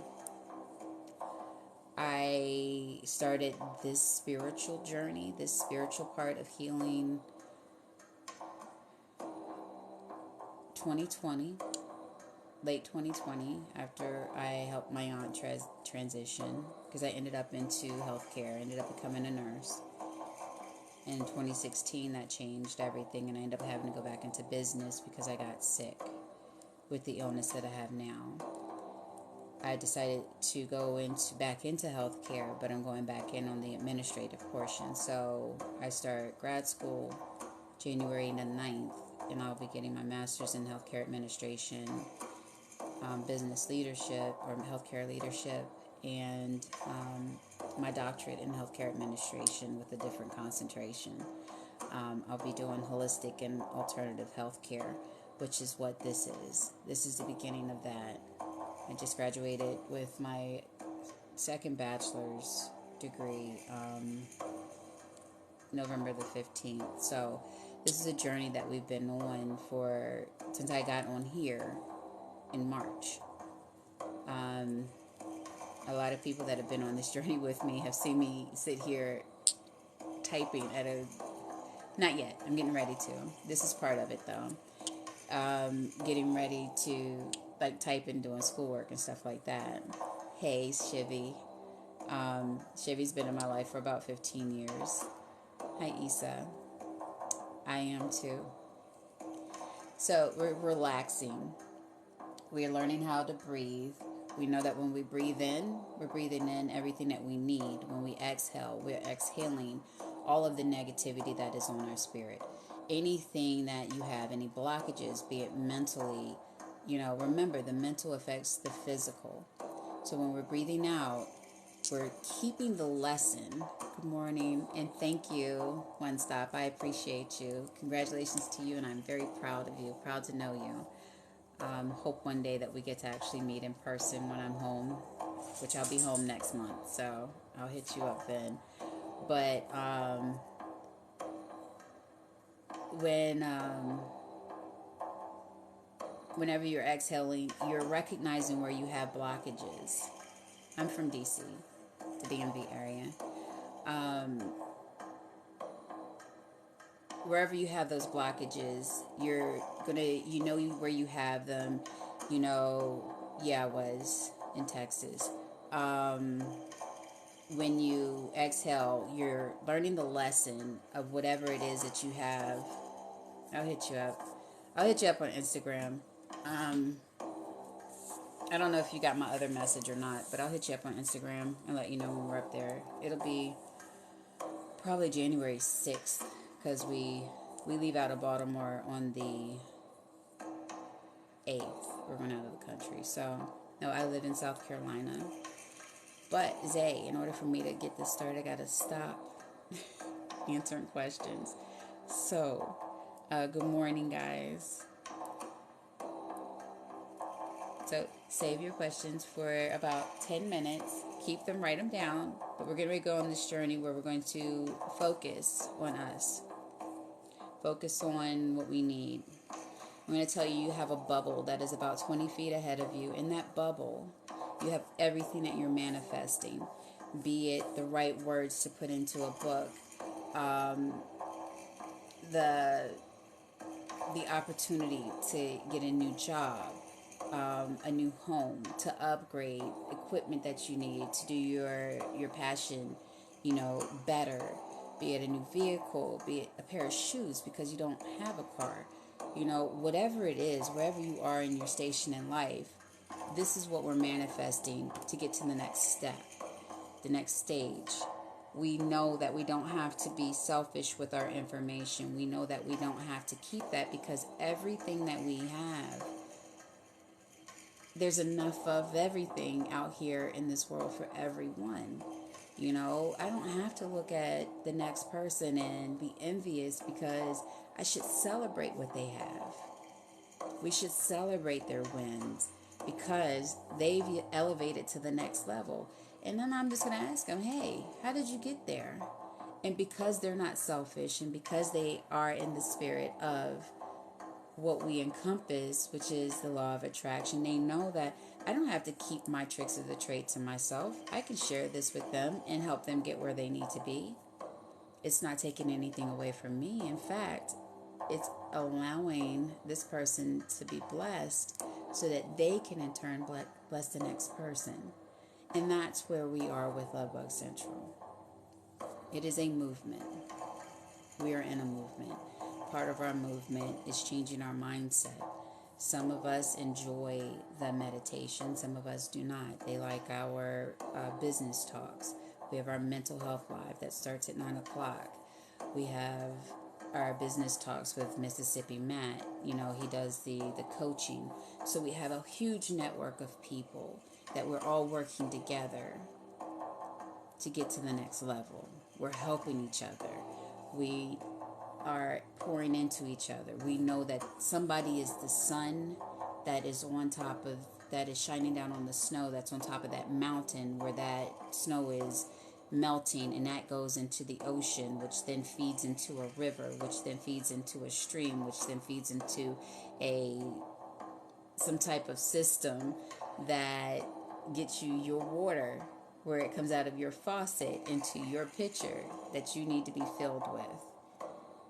I started this spiritual journey, this spiritual part of healing 2020, late 2020, after I helped my aunt transition, because I ended up into healthcare, ended up becoming a nurse. In 2016, that changed everything, and I ended up having to go back into business because I got sick with the illness that I have now. I decided to go back into healthcare, but I'm going back in on the administrative portion. So I start grad school January the 9th, and I'll be getting my master's in healthcare administration, business leadership, or healthcare leadership, and my doctorate in healthcare administration with a different concentration. I'll be doing holistic and alternative healthcare, which is what this is. This is the beginning of that. I just graduated with my second bachelor's degree November the 15th. So this is a journey that we've been on since I got on here in March. A lot of people that have been on this journey with me have seen me sit here typing not yet, I'm getting ready to. This is part of it though. Getting ready to type and doing schoolwork and stuff like that. Hey, Shivy. Shivy's been in my life for about 15 years. Hi, Issa. I am too. So we're relaxing. We're learning how to breathe. We know that when we breathe in, we're breathing in everything that we need. When we exhale, we're exhaling all of the negativity that is on our spirit. Anything that you have, any blockages, be it mentally, remember the mental affects the physical. So when we're breathing out, we're keeping the lesson. Good morning, and thank you, One Stop. I appreciate you. Congratulations to you, and I'm very proud of you, proud to know you. Hope one day that we get to actually meet in person when I'm home, which I'll be home next month, so I'll hit you up then. But whenever you're exhaling, you're recognizing where you have blockages. I'm from DC, the DMV area. Wherever you have those blockages, you're gonna, where you have them. I was in Texas. When you exhale, you're learning the lesson of whatever it is that you have. I'll hit you up. I'll hit you up on Instagram. I don't know if you got my other message or not, but I'll hit you up on Instagram and let you know when we're up there. It'll be probably January 6th, because we leave out of Baltimore on the 8th. We're going out of the country. So, no, I live in South Carolina. But, Zay, in order for me to get this started, I got to stop answering questions. So, good morning, guys. So, save your questions for about 10 minutes. Keep them, write them down. But we're going to go on this journey where we're going to focus on us. Focus on what we need. I'm going to tell you have a bubble that is about 20 feet ahead of you. In that bubble, you have everything that you're manifesting. Be it the right words to put into a book, the opportunity to get a new job, a new home, to upgrade equipment that you need to do your passion, better. Be it a new vehicle, be it a pair of shoes because you don't have a car. Whatever it is, wherever you are in your station in life, this is what we're manifesting to get to the next step, the next stage. We know that we don't have to be selfish with our information. We know that we don't have to keep that because everything that we have, there's enough of everything out here in this world for everyone. You know, I don't have to look at the next person and be envious, because I should celebrate what they have. We should celebrate their wins because they've elevated to the next level. And then I'm just going to ask them, hey, how did you get there? And because they're not selfish, and because they are in the spirit of what we encompass, which is the law of attraction, they know that I don't have to keep my tricks of the trade to myself. I can share this with them and help them get where they need to be. It's not taking anything away from me. In fact, it's allowing this person to be blessed so that they can in turn bless the next person. And that's where we are with Lovebug Central. It is a movement. We are in a movement. Part of our movement is changing our mindset. Some of us enjoy the meditation, some of us do not. They like our business talks. We have our mental health live that starts at 9 o'clock. We have our business talks with Mississippi Matt. You know, he does the coaching. So we have a huge network of people that we're all working together to get to the next level. We're helping each other. We are pouring into each other. We know that somebody is the sun that is on top of, that is shining down on the snow that's on top of that mountain where that snow is melting, and that goes into the ocean, which then feeds into a river, which then feeds into a stream, which then feeds into a some type of system that gets you your water, where it comes out of your faucet into your pitcher that you need to be filled with.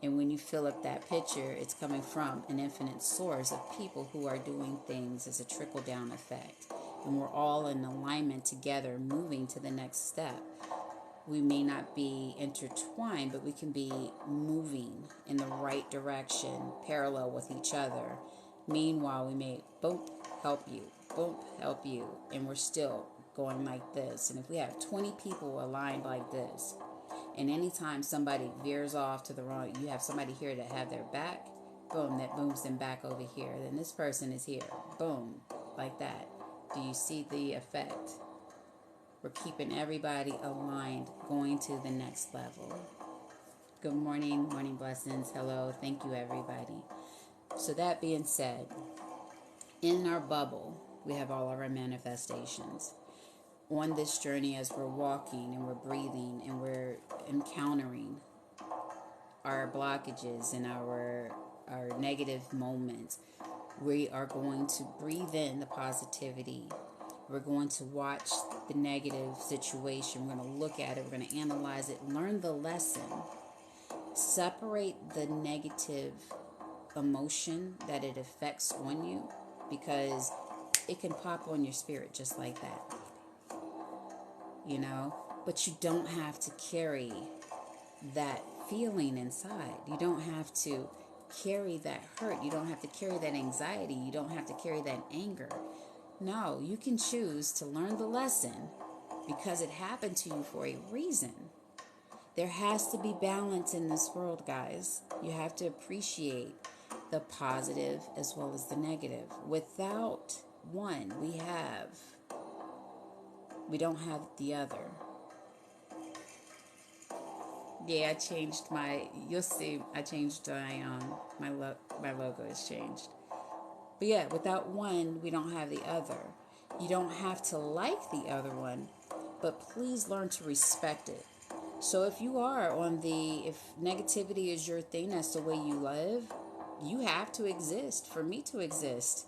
And when you fill up that pitcher, it's coming from an infinite source of people who are doing things as a trickle-down effect. And we're all in alignment together, moving to the next step. We may not be intertwined, but we can be moving in the right direction, parallel with each other. Meanwhile, we may boom, help you, and we're still going like this. And if we have 20 people aligned like this, and anytime somebody veers off to the wrong, you have somebody here to have their back, boom, that moves them back over here. Then this person is here, boom, like that. Do you see the effect? We're keeping everybody aligned, going to the next level. Good morning, morning blessings. Hello, thank you, everybody. So that being said, in our bubble, we have all of our manifestations. On this journey, as we're walking and we're breathing and we're encountering our blockages and our negative moments, we are going to breathe in the positivity. We're going to watch the negative situation. We're going to look at it. We're going to analyze it, learn the lesson, separate the negative emotion that it affects on you, because it can pop on your spirit just like that. You know, but you don't have to carry that feeling inside. You don't have to carry that hurt. You don't have to carry that anxiety. You don't have to carry that anger. No, you can choose to learn the lesson because it happened to you for a reason. There has to be balance in this world, guys. You have to appreciate the positive as well as the negative. Without one, we don't have the other. Yeah, I changed you'll see, I changed my logo has changed. But yeah, without one, we don't have the other. You don't have to like the other one, but please learn to respect it. So if you are if negativity is your thing, that's the way you live, you have to exist for me to exist.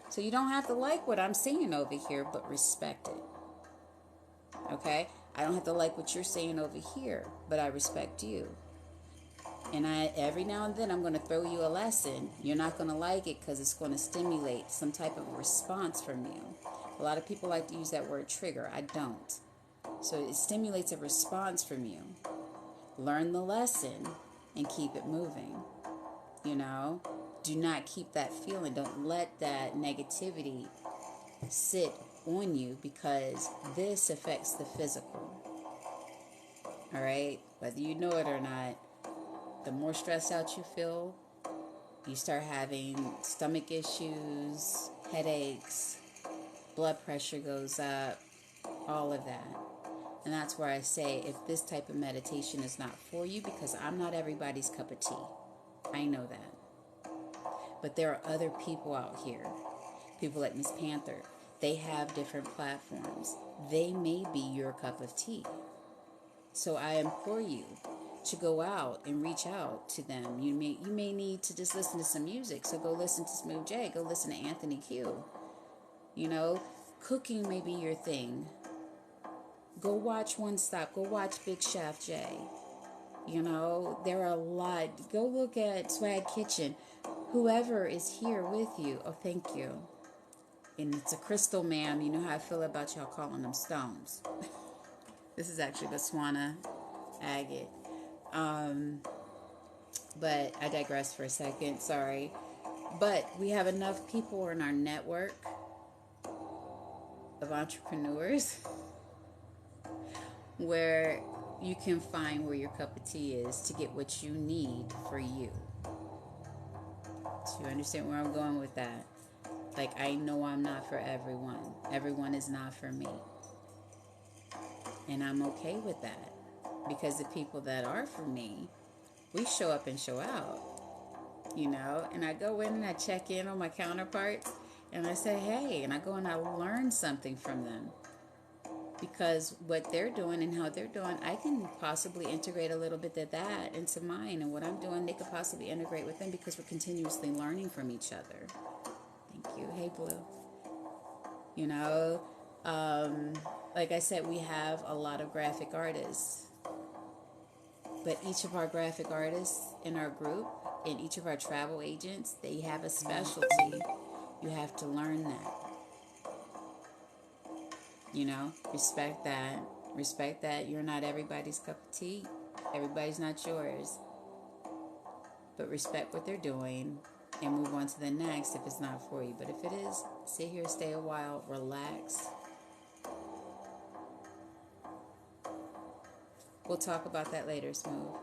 So you don't have to like what I'm saying over here, but respect it. Okay? I don't have to like what you're saying over here, but I respect you. And every now and then I'm going to throw you a lesson. You're not going to like it because it's going to stimulate some type of response from you. A lot of people like to use that word trigger. I don't. So it stimulates a response from you. Learn the lesson and keep it moving. You know, do not keep that feeling. Don't let that negativity sit on you, because this affects the physical. All right? Whether you know it or not, the more stressed out you feel, you start having stomach issues, headaches, blood pressure goes up, all of that. And that's where I say, if this type of meditation is not for you, because I'm not everybody's cup of tea. I know that. But there are other people out here, people like Miss Panther. They have different platforms. They may be your cup of tea. So I implore you to go out and reach out to them. You may need to just listen to some music. So go listen to Smooth J. Go listen to Anthony Q. You know, cooking may be your thing. Go watch One Stop. Go watch Big Chef J. You know, there are a lot. Go look at Swag Kitchen. Whoever is here with you. Oh, thank you. And it's a crystal, ma'am. You know how I feel about y'all calling them stones. This is actually Botswana agate. But I digress for a second. Sorry. But we have enough people in our network of entrepreneurs where you can find where your cup of tea is to get what you need for you. So you understand where I'm going with that? Like, I know I'm not for everyone. Everyone is not for me. And I'm okay with that. Because the people that are for me, we show up and show out. You know? And I go in and I check in on my counterparts. And I say, hey. And I go and I learn something from them. Because what they're doing and how they're doing, I can possibly integrate a little bit of that into mine. And what I'm doing, they could possibly integrate with them because we're continuously learning from each other. Thank you. Hey, Blue. You know, like I said, we have a lot of graphic artists. But each of our graphic artists in our group and each of our travel agents, they have a specialty. You have to learn that. You know, respect that. Respect that you're not everybody's cup of tea. Everybody's not yours. But respect what they're doing and move on to the next if it's not for you. But if it is, sit here, stay a while, relax. We'll talk about that later, Smooth.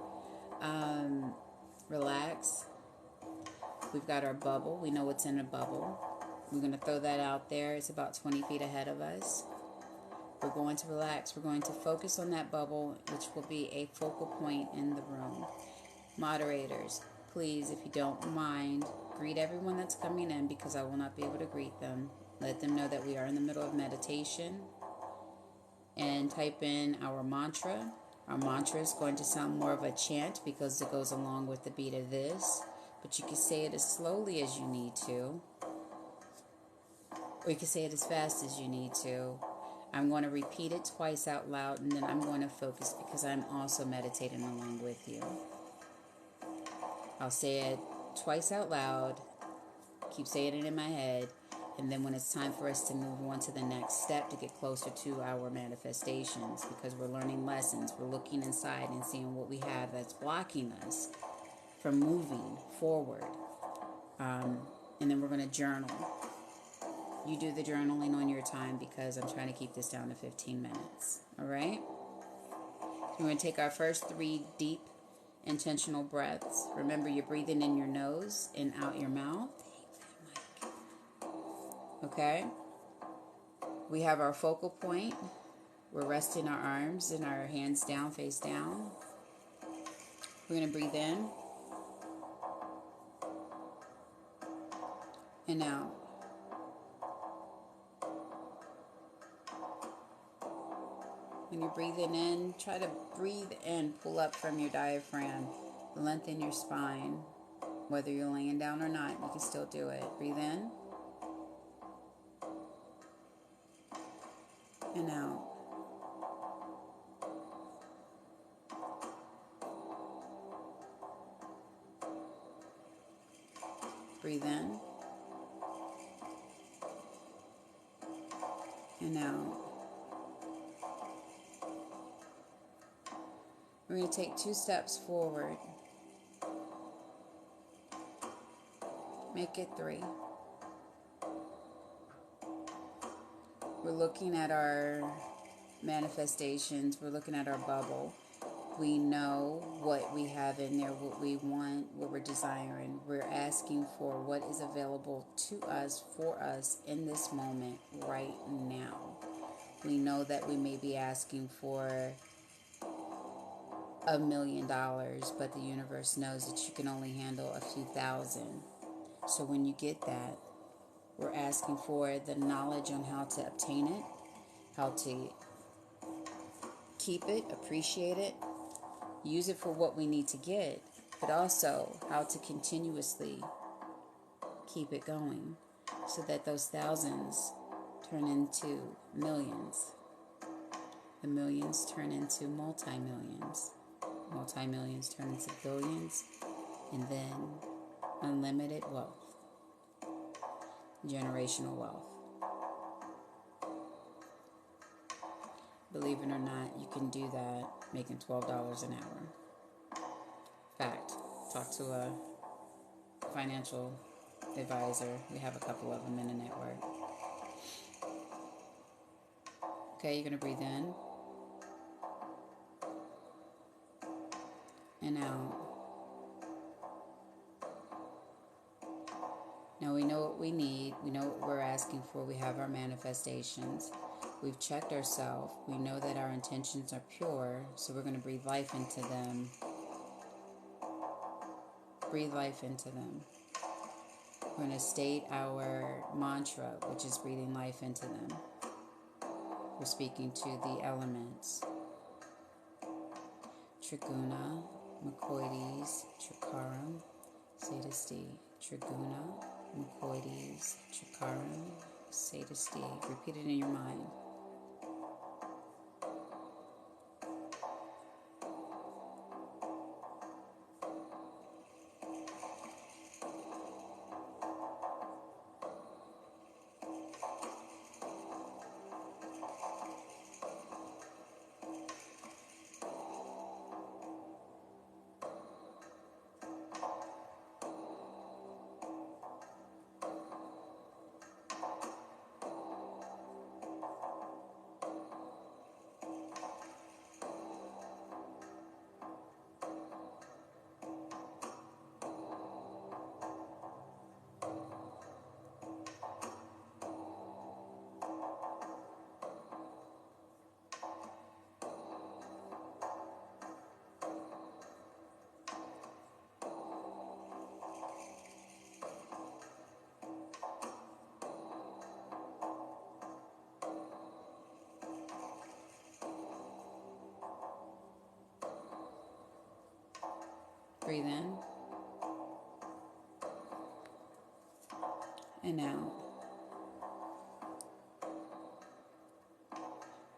Relax. We've got our bubble. We know what's in the bubble. We're going to throw that out there. It's about 20 feet ahead of us. We're going to relax. We're going to focus on that bubble, which will be a focal point in the room. Moderators, please, if you don't mind, greet everyone that's coming in because I will not be able to greet them. Let them know that we are in the middle of meditation. And type in our mantra. Our mantra is going to sound more of a chant because it goes along with the beat of this. But you can say it as slowly as you need to. Or you can say it as fast as you need to. I'm going to repeat it twice out loud, and then I'm going to focus because I'm also meditating along with you. I'll say it twice out loud, keep saying it in my head, and then when it's time for us to move on to the next step to get closer to our manifestations, because we're learning lessons, we're looking inside and seeing what we have that's blocking us from moving forward. And then we're going to journal. You do the journaling on your time because I'm trying to keep this down to 15 minutes. All right? We're going to take our first 3 deep, intentional breaths. Remember, you're breathing in your nose and out your mouth. Okay? We have our focal point. We're resting our arms and our hands down, face down. We're going to breathe in and out. When you're breathing in, try to breathe in, pull up from your diaphragm, lengthen your spine. Whether you're laying down or not, you can still do it. Breathe in and out. Breathe in and out. We're going to take 2 steps forward. Make it 3. We're looking at our manifestations. We're looking at our bubble. We know what we have in there, what we want, what we're desiring. We're asking for what is available to us, for us, in this moment, right now. We know that we may be asking for $1,000,000, but the universe knows that you can only handle a few thousand. So when you get that, we're asking for the knowledge on how to obtain it, how to keep it, appreciate it, use it for what we need to get, but also how to continuously keep it going so that those thousands turn into millions. The millions turn into multi-millions. Multi-millions turn into billions, and then unlimited wealth, generational wealth. Believe it or not, you can do that making $12 an hour. Fact, talk to a financial advisor. We have a couple of them in the network. Okay, you're going to breathe in and out. Now we know what we need. We know what we're asking for. We have our manifestations. We've checked ourselves. We know that our intentions are pure, so we're going to breathe life into them. Breathe life into them. We're going to state our mantra, which is breathing life into them. We're speaking to the elements. Triguna, Mucoides, Trikaram, Sadasti. Triguna, Mucoides, Trikaram, Sadasti. Repeat it in your mind. Breathe in and out.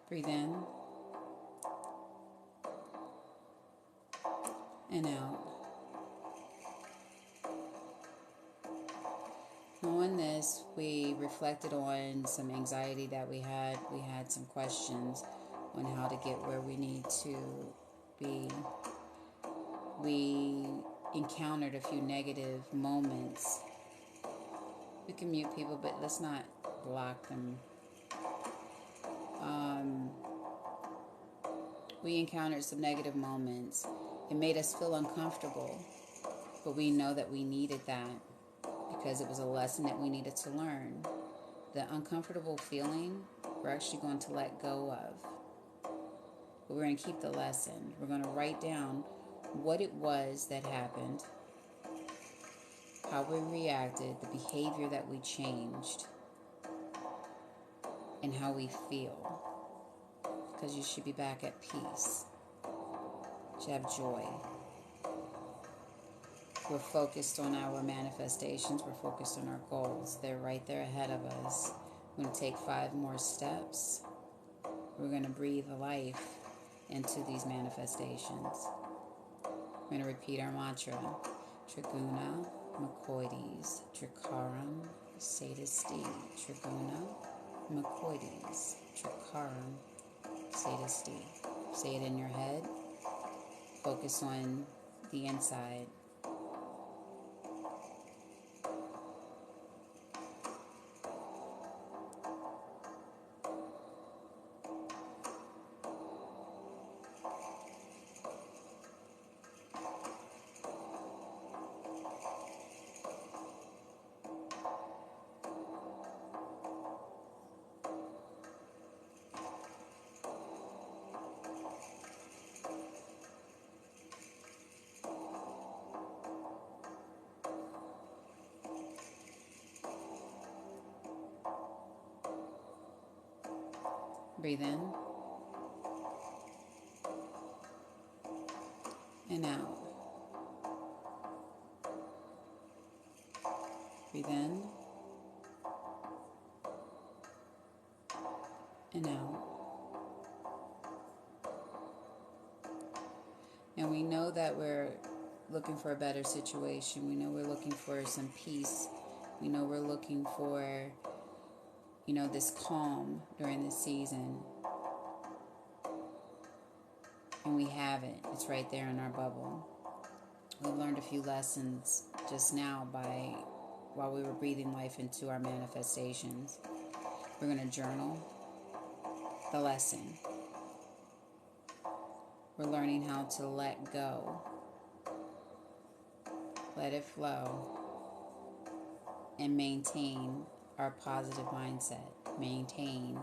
Breathe in and out. On this, we reflected on some anxiety that we had. We had some questions on how to get where we need to be. We encountered a few negative moments. We can mute people, but let's not block them. We encountered some negative moments. It made us feel uncomfortable, but we know that we needed that because it was a lesson that we needed to learn. The uncomfortable feeling, we're actually going to let go of. But we're going to keep the lesson. We're going to write down what it was that happened, how we reacted, the behavior that we changed, and how we feel. Because you should be back at peace. You should have joy. We're focused on our manifestations. We're focused on our goals. They're right there ahead of us. We're going to take 5 more steps. We're going to breathe life into these manifestations. We're going to repeat our mantra. Triguna, Mucoides, Trikaram, Sadasti. Triguna, Mucoides, Trikaram, Sadasti. Say it in your head. Focus on the inside. Breathe in and out. Breathe in and out. And we know that we're looking for a better situation. We know we're looking for some peace. We know we're looking for, this calm during this season. And we have it. It's right there in our bubble. We learned a few lessons just now while we were breathing life into our manifestations. We're going to journal the lesson. We're learning how to let go. Let it flow. And maintain our positive mindset. Maintain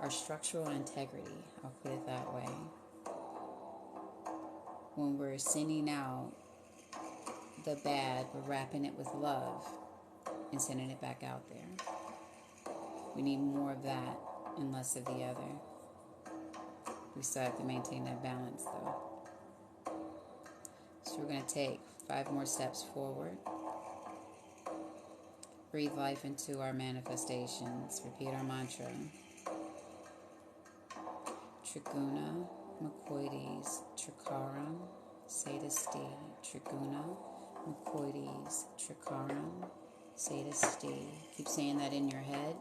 our structural integrity. I'll put it that way. When we're sending out the bad, we're wrapping it with love and sending it back out there. We need more of that and less of the other. We still have to maintain that balance though. So we're going to take 5 more steps forward. Breathe life into our manifestations. Repeat our mantra. Triguna Makoides Trikaram Sadasti. Triguna Makoides Trikaram Sadasti. Keep saying that in your head.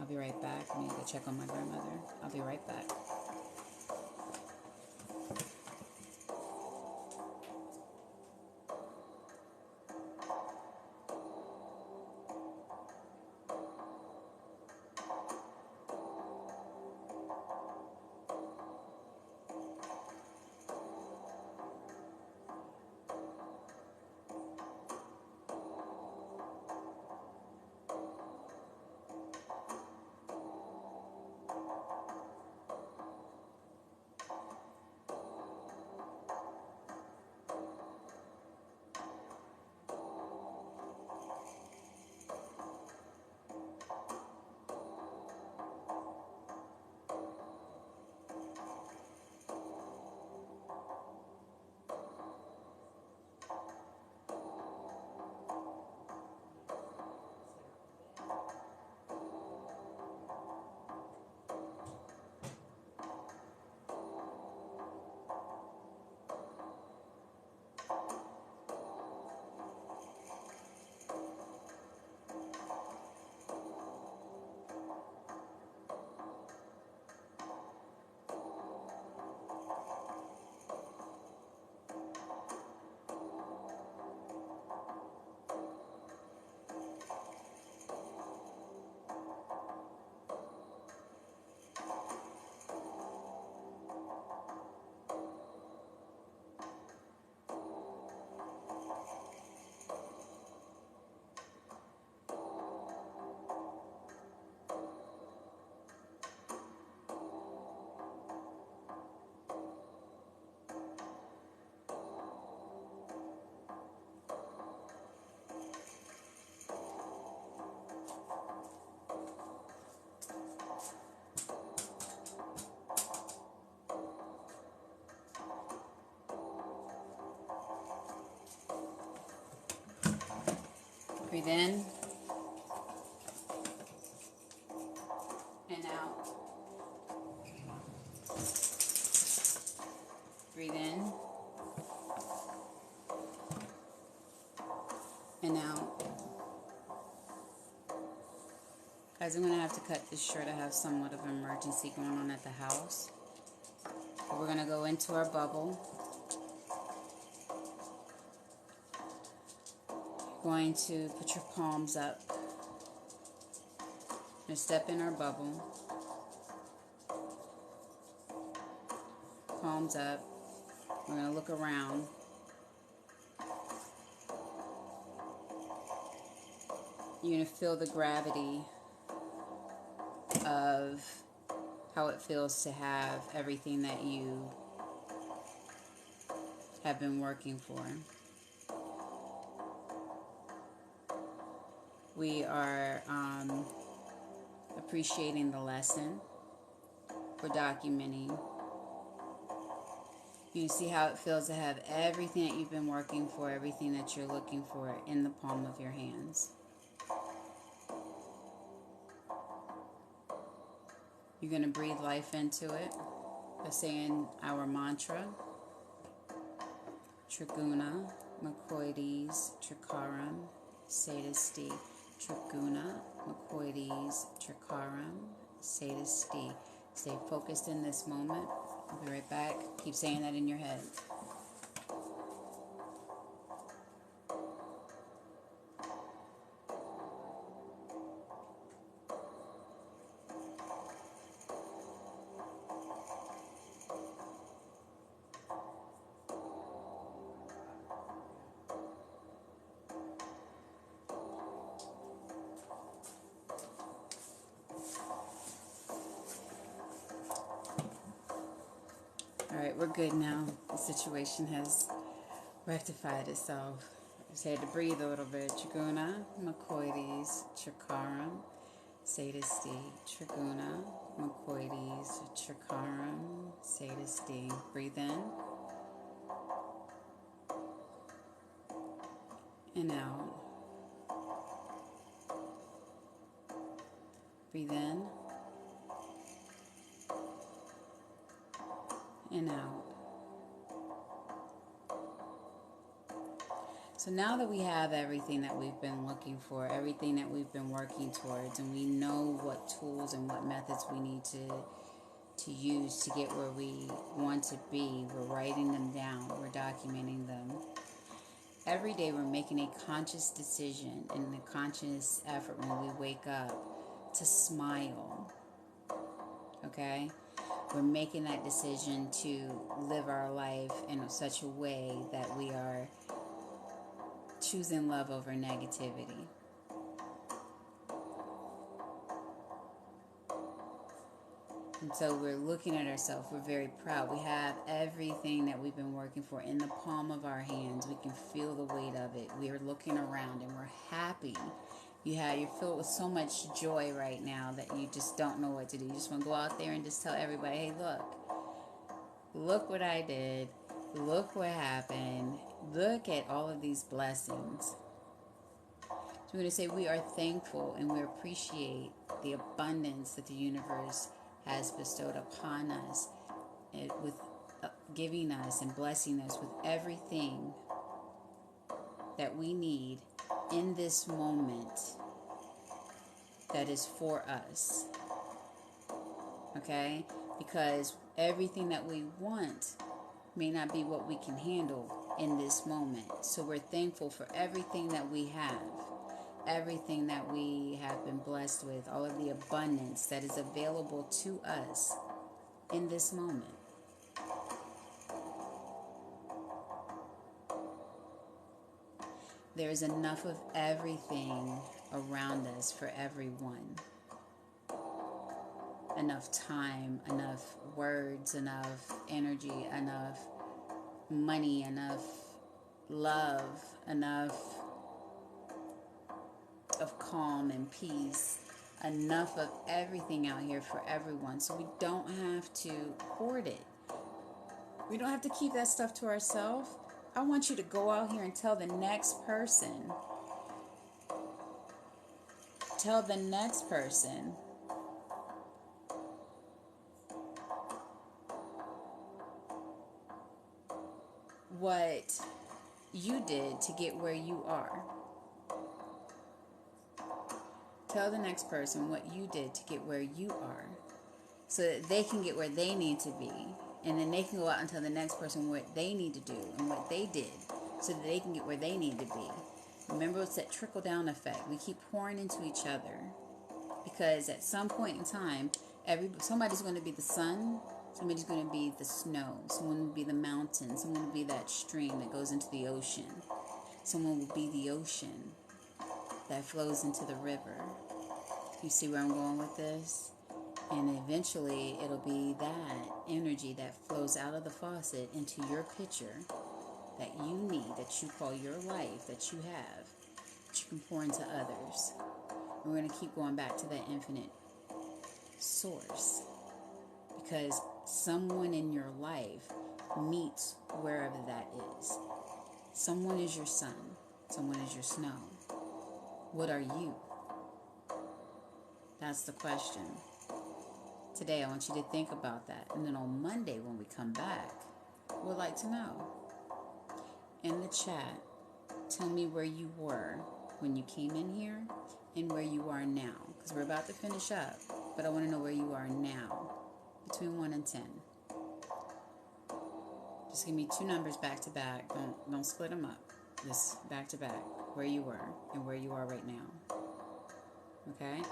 I'll be right back. I'm going to go check on my grandmother. I'll be right back. Breathe in and out. Breathe in and out. Guys, I'm going to have to cut this short. I have somewhat of an emergency going on at the house. But we're going to go into our bubble. You're going to put your palms up. You're going to step in our bubble. Palms up. We're going to look around. You're going to feel the gravity of how it feels to have everything that you have been working for. We are appreciating the lesson. We're documenting. You see how it feels to have everything that you've been working for, everything that you're looking for in the palm of your hands. You're going to breathe life into it by saying our mantra, Triguna, Makoides, Trikaram, Sadasti, Triguna, Makoides, Trikaram, Sadasti. Stay focused in this moment. I'll be right back. Keep saying that in your head. Alright, we're good now. The situation has rectified itself. Just had to breathe a little bit. Triguna, Makoides, Trikaram, Sadasti, Triguna, Makoides, Trikaram, Sadasti. Breathe in and out. Breathe in and out. So now that we have everything that we've been looking for, everything that we've been working towards, and we know what tools and what methods we need to use to get where we want to be, we're writing them down, we're documenting them. Every day we're making a conscious decision and a conscious effort when we wake up to smile. Okay? We're making that decision to live our life in such a way that we are choosing love over negativity. And so we're looking at ourselves. We're very proud. We have everything that we've been working for in the palm of our hands. We can feel the weight of it. We are looking around and we're happy. You're filled with so much joy right now that you just don't know what to do. You just want to go out there and just tell everybody, hey, look what I did. Look what happened. Look at all of these blessings. So we're going to say we are thankful and we appreciate the abundance that the universe has bestowed upon us, with giving us and blessing us with everything that we need in this moment that is for us. Okay? Because everything that we want may not be what we can handle in this moment. So we're thankful for everything that we have. Everything that we have been blessed with, all of the abundance that is available to us in this moment. There is enough of everything around us for everyone. Enough time, enough words, enough energy, enough money, enough love, enough of calm and peace, enough of everything out here for everyone. So we don't have to hoard it. We don't have to keep that stuff to ourselves. I want you to go out here and tell the next person. Tell the next person what you did to get where you are. Tell the next person what you did to get where you are, so that they can get where they need to be. And then they can go out and tell the next person what they need to do and what they did, so that they can get where they need to be. Remember, it's that trickle-down effect. We keep pouring into each other, because at some point in time, somebody's going to be the sun, somebody's going to be the snow, someone will be the mountain, someone will be that stream that goes into the ocean, someone will be the ocean that flows into the river. You see where I'm going with this? And eventually it'll be that energy that flows out of the faucet into your pitcher that you need, that you call your life, that you have, that you can pour into others. And we're going to keep going back to that infinite source, because someone in your life meets wherever that is. Someone is your sun, someone is your snow. What are you? That's the question. Today, I want you to think about that. And then on Monday, when we come back, we'd like to know. In the chat, tell me where you were when you came in here and where you are now. Because we're about to finish up, but I want to know where you are now, between 1 and 10. Just give me two numbers back to back. Don't split them up. Just back to back, where you were and where you are right now. Okay?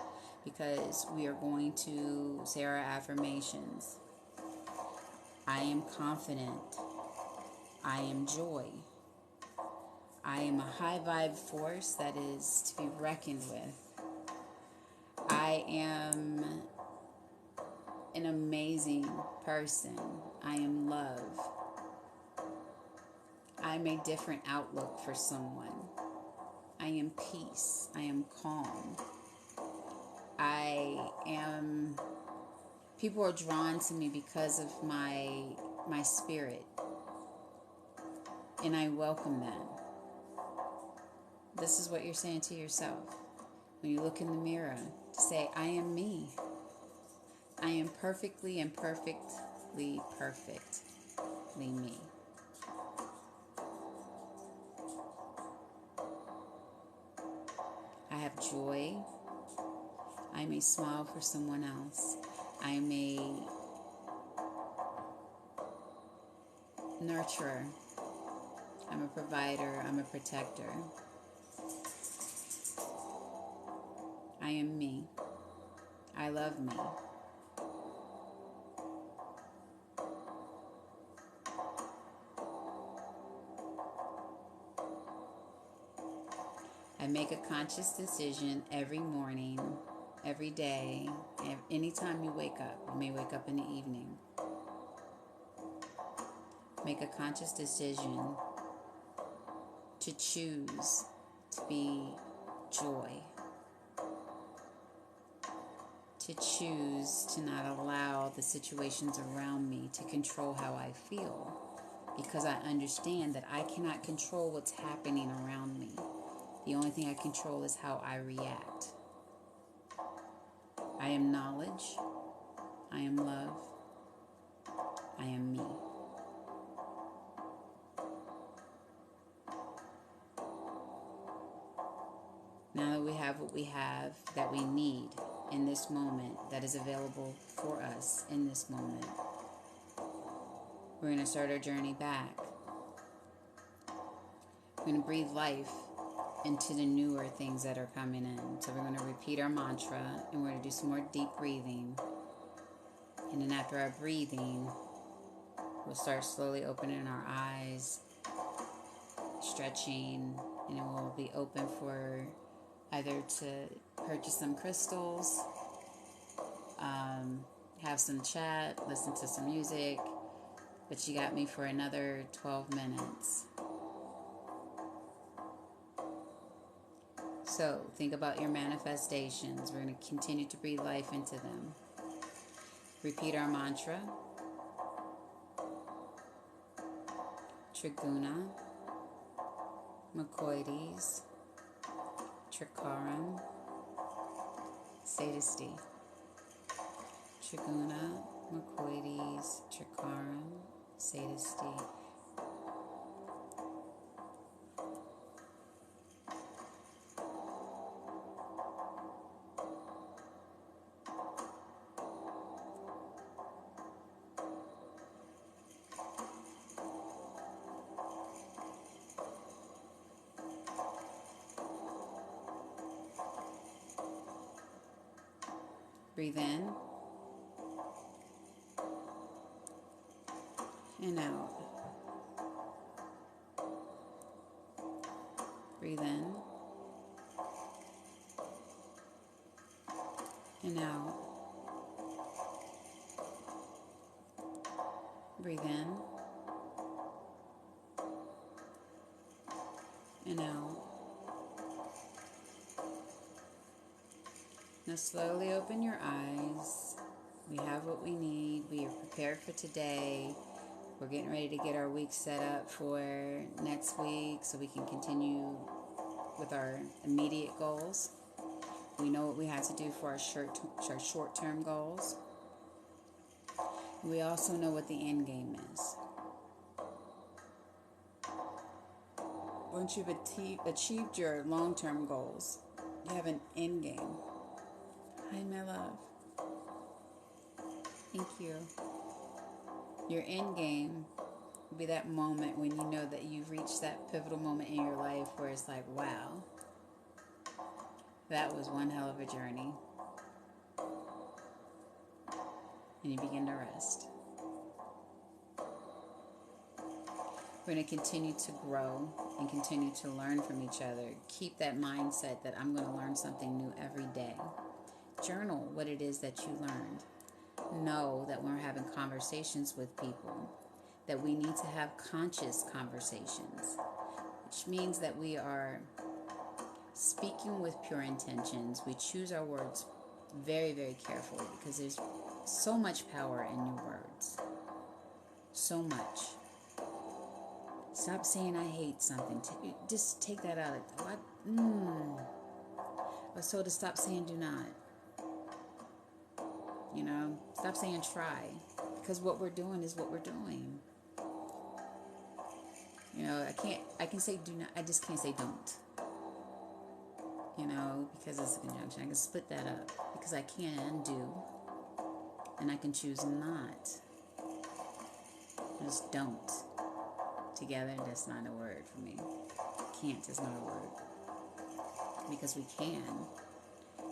Because we are going to say our affirmations. I am confident. I am joy. I am a high vibe force that is to be reckoned with. I am an amazing person. I am love. I'm a different outlook for someone. I am peace. I am calm. People are drawn to me because of my spirit. And I welcome that. This is what you're saying to yourself. When you look in the mirror, to say, I am me. I am perfectly and perfectly me. I have joy. I may smile for someone else. I may nurturer. I'm a provider. I'm a protector. I am me. I love me. I make a conscious decision every morning, every day, anytime you wake up. You may wake up in the evening. Make a conscious decision to choose to be joy. To choose to not allow the situations around me to control how I feel. Because I understand that I cannot control what's happening around me. The only thing I control is how I react. I am knowledge. I am love. I am me. Now that we have what we have that we need in this moment, that is available for us in this moment, we're going to start our journey back. We're going to breathe life into the newer things that are coming in. So we're going to repeat our mantra, and we're going to do some more deep breathing. And then after our breathing, we'll start slowly opening our eyes, stretching, and it will be open for either to purchase some crystals, have some chat, listen to some music, but you got me for another 12 minutes. So think about your manifestations. We're going to continue to breathe life into them. Repeat our mantra. Triguna, Macoides, Trikaram, Sadisty. Triguna, Macoides, Trikaram, Sadisty. Breathe in and out. Breathe in and out. Breathe in and out. Now slowly open your eyes. We have what we need. We are prepared for today. We're getting ready to get our week set up for next week so we can continue with our immediate goals. We know what we have to do for our short-term goals. We also know what the end game is. Once you've achieved your long-term goals, you have an end game. Hi, my love. Thank you. Your end game will be that moment when you know that you've reached that pivotal moment in your life where it's like, wow, that was one hell of a journey. And you begin to rest. We're going to continue to grow and continue to learn from each other. Keep that mindset that I'm going to learn something new every day. Journal what it is that you learned. Know that when we're having conversations with people, that we need to have conscious conversations, which means that we are speaking with pure intentions. We choose our words very, very carefully because there's so much power in your words. So much. Stop saying I hate something. Just take that out. I was told to stop saying do not. Stop saying try. Because what we're doing is what we're doing. I can say do not. I just can't say don't. Because it's a conjunction. I can split that up. Because I can do. And I can choose not. Just don't. Together, that's not a word for me. Can't is not a word. Because we can.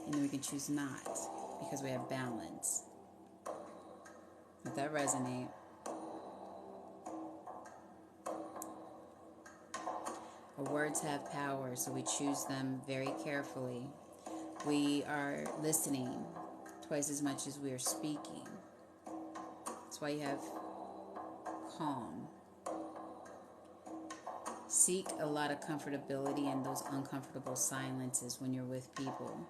And then we can choose not. Because we have balance. Let that resonate. Our words have power, so we choose them very carefully. We are listening twice as much as we are speaking. That's why you have calm. Seek a lot of comfortability in those uncomfortable silences when you're with people,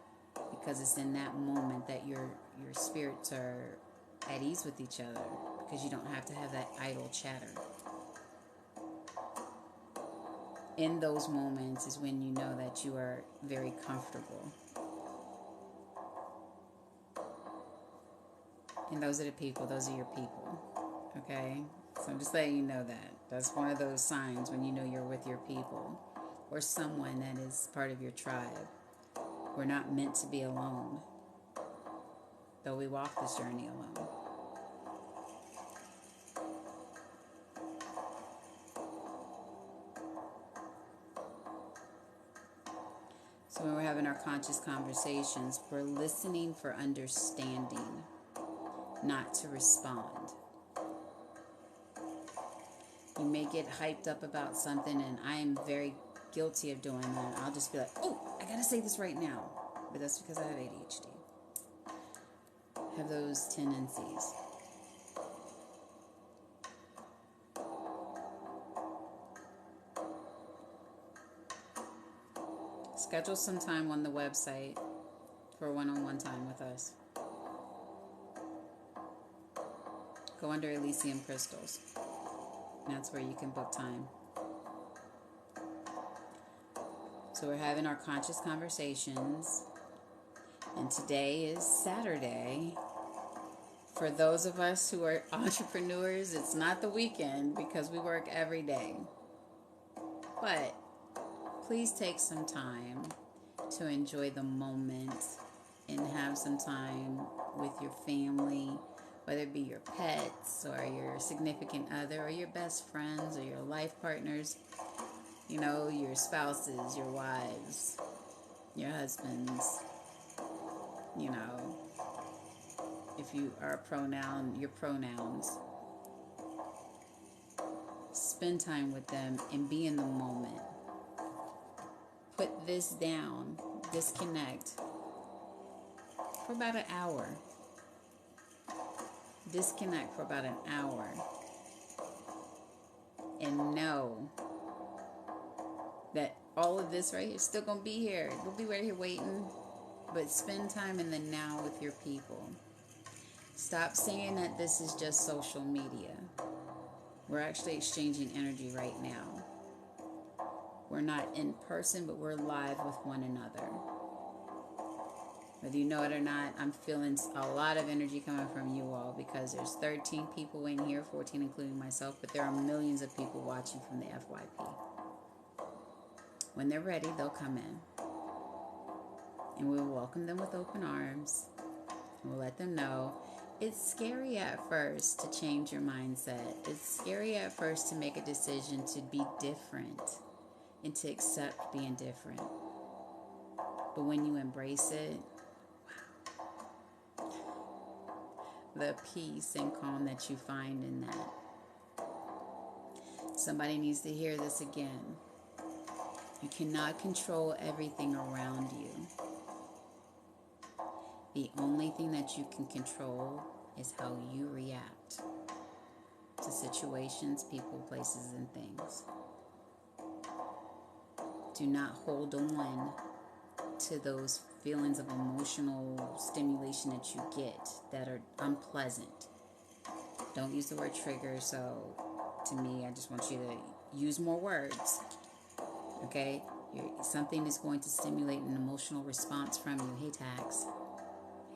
because it's in that moment that your spirits are at ease with each other, because you don't have to have that idle chatter. In those moments is when you know that you are very comfortable. And those are the people, those are your people. Okay? So I'm just letting you know that. That's one of those signs when you know you're with your people or someone that is part of your tribe. We're not meant to be alone, though we walk this journey alone. So when we're having our conscious conversations, we're listening for understanding, not to respond. You may get hyped up about something, and I am very guilty of doing that. I'll just be like, oh, I gotta say this right now. But that's because I have ADHD. I have those tendencies. Schedule some time on the website for one-on-one time with us. Go under Elysium Crystals. That's where you can book time. So we're having our conscious conversations. And today is Saturday. For those of us who are entrepreneurs, it's not the weekend because we work every day. But please take some time to enjoy the moment and have some time with your family, whether it be your pets or your significant other or your best friends or your life partners, your spouses, your wives, your husbands, if you are a pronoun, your pronouns. Spend time with them and be in the moment. Put this down, disconnect for about an hour. Disconnect for about an hour. And know that all of this right here is still going to be here. We'll be right here waiting. but spend time in the now with your people. Stop saying that this is just social media. We're actually exchanging energy right now. We're not in person, but we're live with one another. Whether you know it or not, I'm feeling a lot of energy coming from you all, because there's 13 people in here, 14 including myself, but there are millions of people watching from the FYP. When they're ready, they'll come in. And we'll welcome them with open arms. We'll let them know it's scary at first to change your mindset. It's scary at first to make a decision to be different and to accept being different. But when you embrace it, wow, the peace and calm that you find in that. Somebody needs to hear this again. You cannot control everything around you. The only thing that you can control is how you react to situations, people, places, and things. Do not hold on to those feelings of emotional stimulation that you get that are unpleasant. Don't use the word trigger, so to me, I just want you to use more words. Okay? Something is going to stimulate an emotional response from you. Hey, Tax.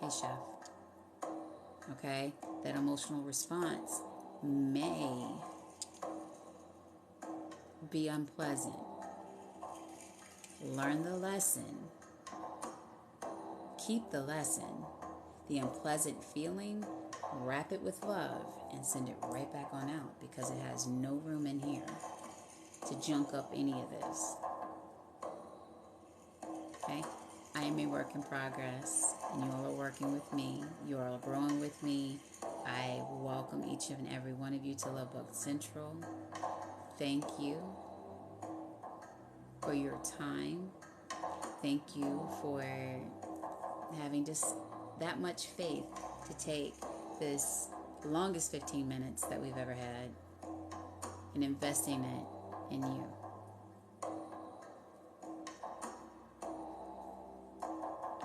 Hey, Chef. Okay? That emotional response may be unpleasant. Learn the lesson. Keep the lesson. The unpleasant feeling, wrap it with love and send it right back on out, because it has no room in here to junk up any of this. Okay? I am a work in progress, and you all are working with me. You all are growing with me. I welcome each and every one of you to Love Bug Central. Thank you for your time. Thank you for having just that much faith to take this longest 15 minutes that we've ever had and investing it in you.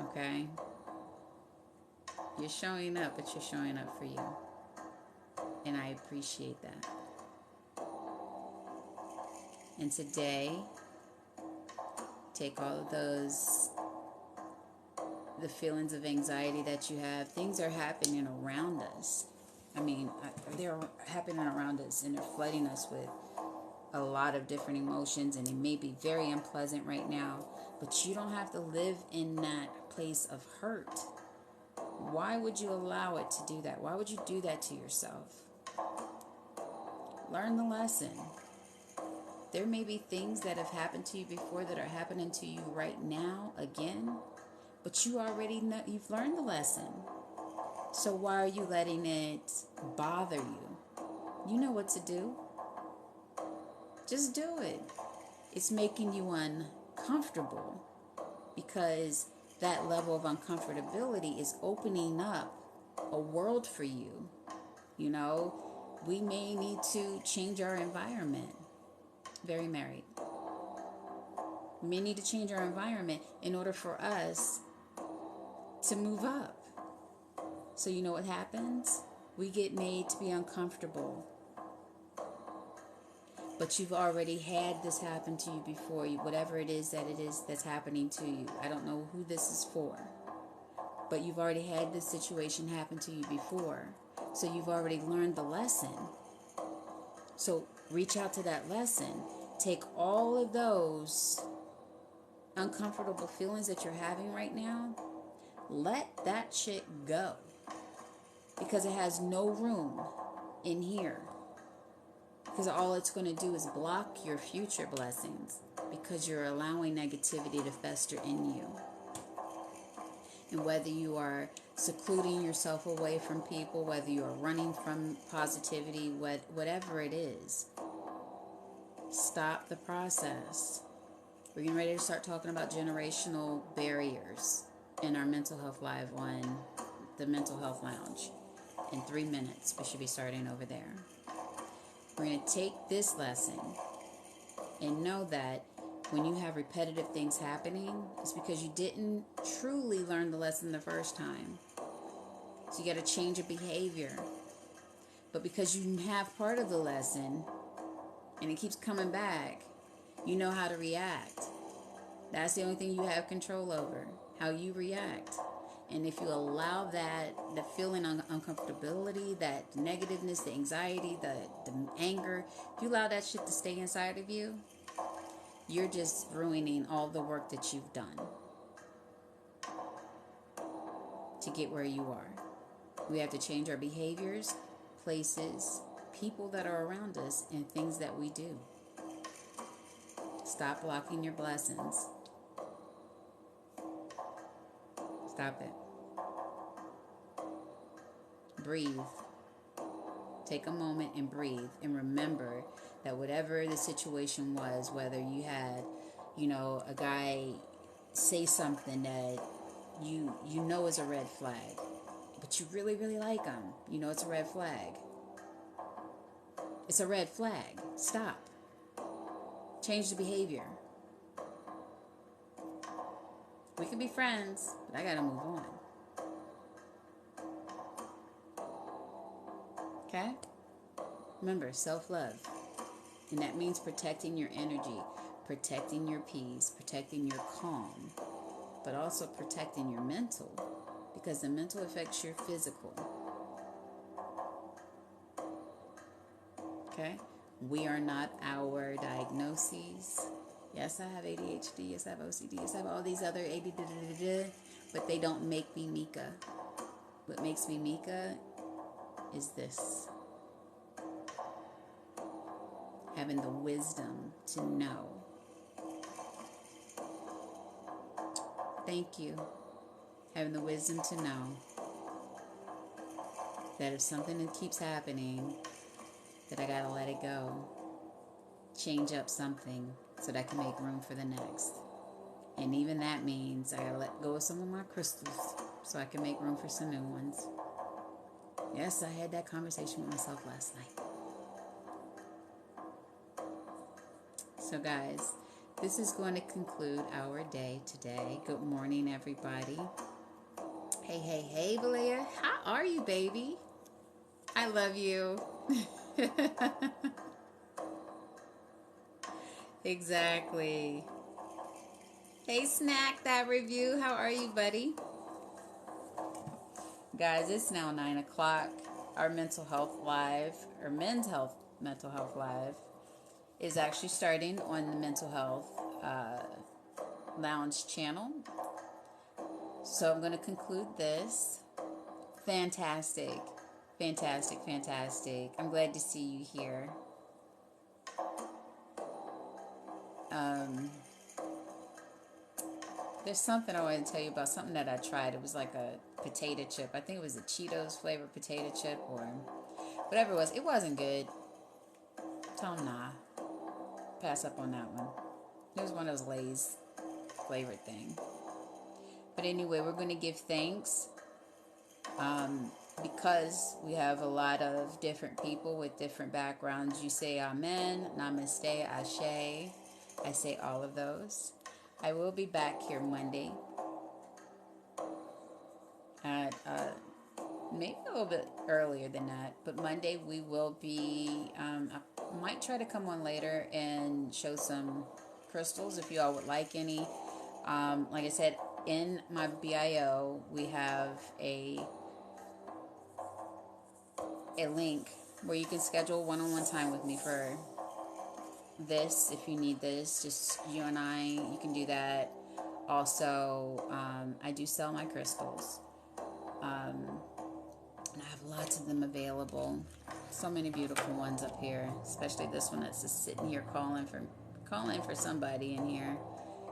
Okay? You're showing up, but you're showing up for you. And I appreciate that. And today, take all of those, the feelings of anxiety that you have. Things are happening around us. I mean, they're happening around us, and they're flooding us with a lot of different emotions, and it may be very unpleasant right now, but you don't have to live in that place of hurt. Why would you allow it to do that? Why would you do that to yourself? Learn the lesson. There may be things that have happened to you before that are happening to you right now again, but you already know, you've learned the lesson. So why are you letting it bother you? You know what to do. Just do it. It's making you uncomfortable, because that level of uncomfortability is opening up a world for you. You know, we may need to change our environment. Very married. We may need to change our environment in order for us to move up. So you know what happens? We get made to be uncomfortable. But you've already had this happen to you before. Whatever it is that's happening to you. I don't know who this is for. But you've already had this situation happen to you before. So you've already learned the lesson. So reach out to that lesson. Take all of those uncomfortable feelings that you're having right now. Let that shit go. Because it has no room in here. Because all it's going to do is block your future blessings, because you're allowing negativity to fester in you. And whether you are secluding yourself away from people, whether you are running from positivity, whatever it is, stop the process. We're getting ready to start talking about generational barriers in our Mental Health Live on the Mental Health Lounge. In 3 minutes, we should be starting over there. We're going to take this lesson and know that when you have repetitive things happening, it's because you didn't truly learn the lesson the first time. So you got to change your behavior. But because you have part of the lesson and it keeps coming back, you know how to react. That's the only thing you have control over, how you react. And if you allow that, the feeling of uncomfortability, that negativeness, the anxiety, the anger, if you allow that shit to stay inside of you, you're just ruining all the work that you've done to get where you are. We have to change our behaviors, places, people that are around us, and things that we do. Stop blocking your blessings. Stop it. Breathe. Take a moment and breathe, and remember that whatever the situation was, whether you had, a guy say something that you know is a red flag, but you really, really like him, it's a red flag. It's a red flag. Stop. Change the behavior. We can be friends, but I gotta move on. Okay? Remember, self-love. And that means protecting your energy, protecting your peace, protecting your calm, but also protecting your mental, because the mental affects your physical. Okay? We are not our diagnoses. Yes, I have ADHD. Yes, I have OCD. Yes, I have all these other ADD, but they don't make me Mika. What makes me Mika is this. Having the wisdom to know. Thank you. Having the wisdom to know that if something keeps happening, that I gotta let it go. Change up something so that I can make room for the next. And even that means I gotta let go of some of my crystals so I can make room for some new ones. Yes, I had that conversation with myself last night. So guys, this is going to conclude our day today. Good morning, everybody. Hey, hey, hey, Valia. How are you, baby? I love you. Exactly. Hey, Snack That Review. How are you, buddy? Guys, it's now 9 o'clock. Our mental health live, or mental health live, is actually starting on the mental health lounge channel. So I'm going to conclude this. Fantastic. Fantastic, fantastic. I'm glad to see you here. There's something I want to tell you about, something that I tried. It was like a potato chip. I think it was a Cheetos flavored potato chip or whatever it was. It wasn't good. Tell them nah. Pass up on that one. It was one of those Lay's flavored thing. But anyway, we're going to give thanks because we have a lot of different people with different backgrounds. You say amen, namaste, ashe. I say all of those. I will be back here Monday at maybe a little bit earlier than that, but Monday we will be, I might try to come on later and show some crystals if you all would like any. Like I said, in my bio, we have a link where you can schedule one-on-one time with me for this. If you need this, just you and I, you can do that. Also, I do sell my crystals. And I have lots of them available. So many beautiful ones up here, especially this one that's just sitting here calling for somebody in here.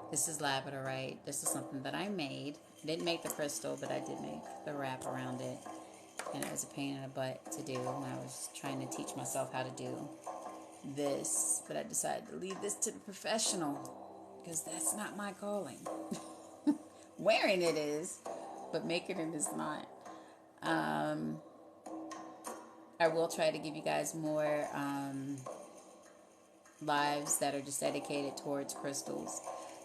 This is labradorite. This is something that I made. I didn't make the crystal, but I did make the wrap around it. And it was a pain in the butt to do when I was trying to teach myself how to do this. But I decided to leave this to the professional because that's not my calling. Wearing it is, but making it is not. I will try to give you guys more lives that are just dedicated towards crystals,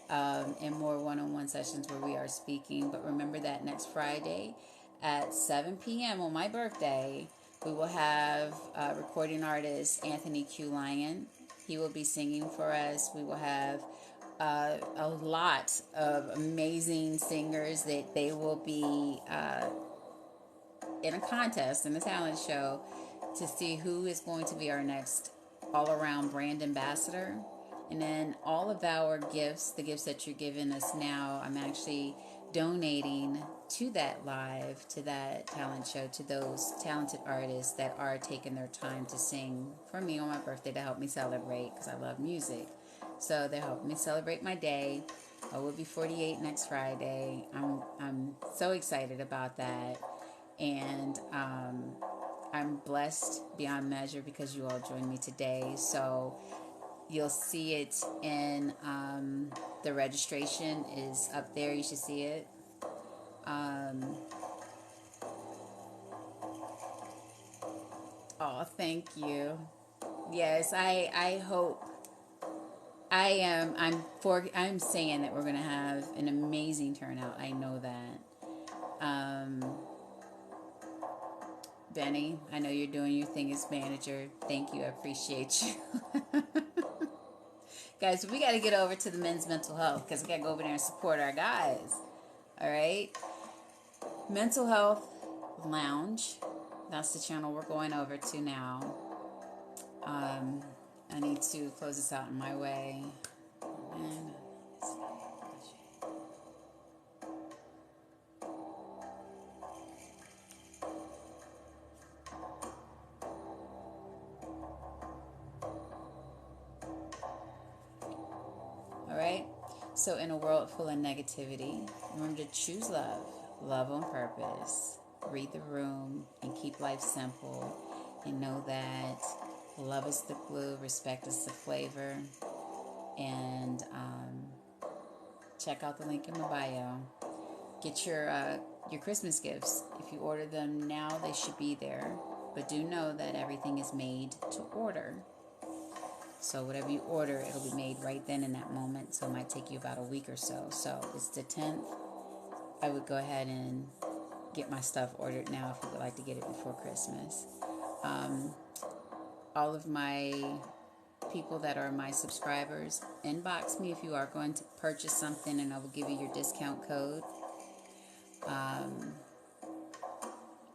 and more one-on-one sessions where we are speaking. But remember that next Friday at 7 p.m. on my birthday, we will have recording artist Anthony Q. Lyon. He will be singing for us. We will have a lot of amazing singers that they will be in a contest, in a talent show, to see who is going to be our next all-around brand ambassador. And then all of our gifts, the gifts that you're giving us now, I'm actually donating to that live, to that talent show, to those talented artists that are taking their time to sing for me on my birthday to help me celebrate, because I love music. So they're helping me celebrate my day. I will be 48 next Friday. I'm so excited about that. And I'm blessed beyond measure because you all joined me today. So you'll see it in the registration is up there. You should see it. Oh, thank you. Yes, I hope I'm saying that we're gonna have an amazing turnout. I know that. Um, Benny, I know you're doing your thing as manager. Thank you. I appreciate you. Guys, we got to get over to the men's mental health because we got to go over there and support our guys. All right? Mental Health Lounge. That's the channel we're going over to now. I need to close this out in my way. And all right? So, in a world full of negativity, remember to choose love, love on purpose, read the room, and keep life simple. And know that love is the glue, respect is the flavor. And check out the link in my bio. Get your Christmas gifts. If you order them now, they should be there. But do know that everything is made to order. So whatever you order, it'll be made right then in that moment. So it might take you about a week or so. So it's the 10th. I would go ahead and get my stuff ordered now if you would like to get it before Christmas. All of my people that are my subscribers, inbox me if you are going to purchase something, and I will give you your discount code.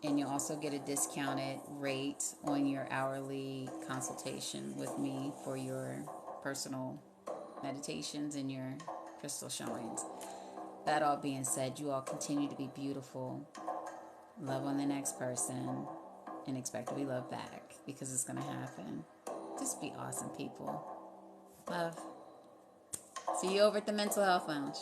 And you'll also get a discounted rate on your hourly consultation with me for your personal meditations and your crystal showings. That all being said, you all continue to be beautiful, love on the next person, and expect to be loved back, because it's going to happen. Just be awesome, people. Love. See you over at the Mental Health Lounge.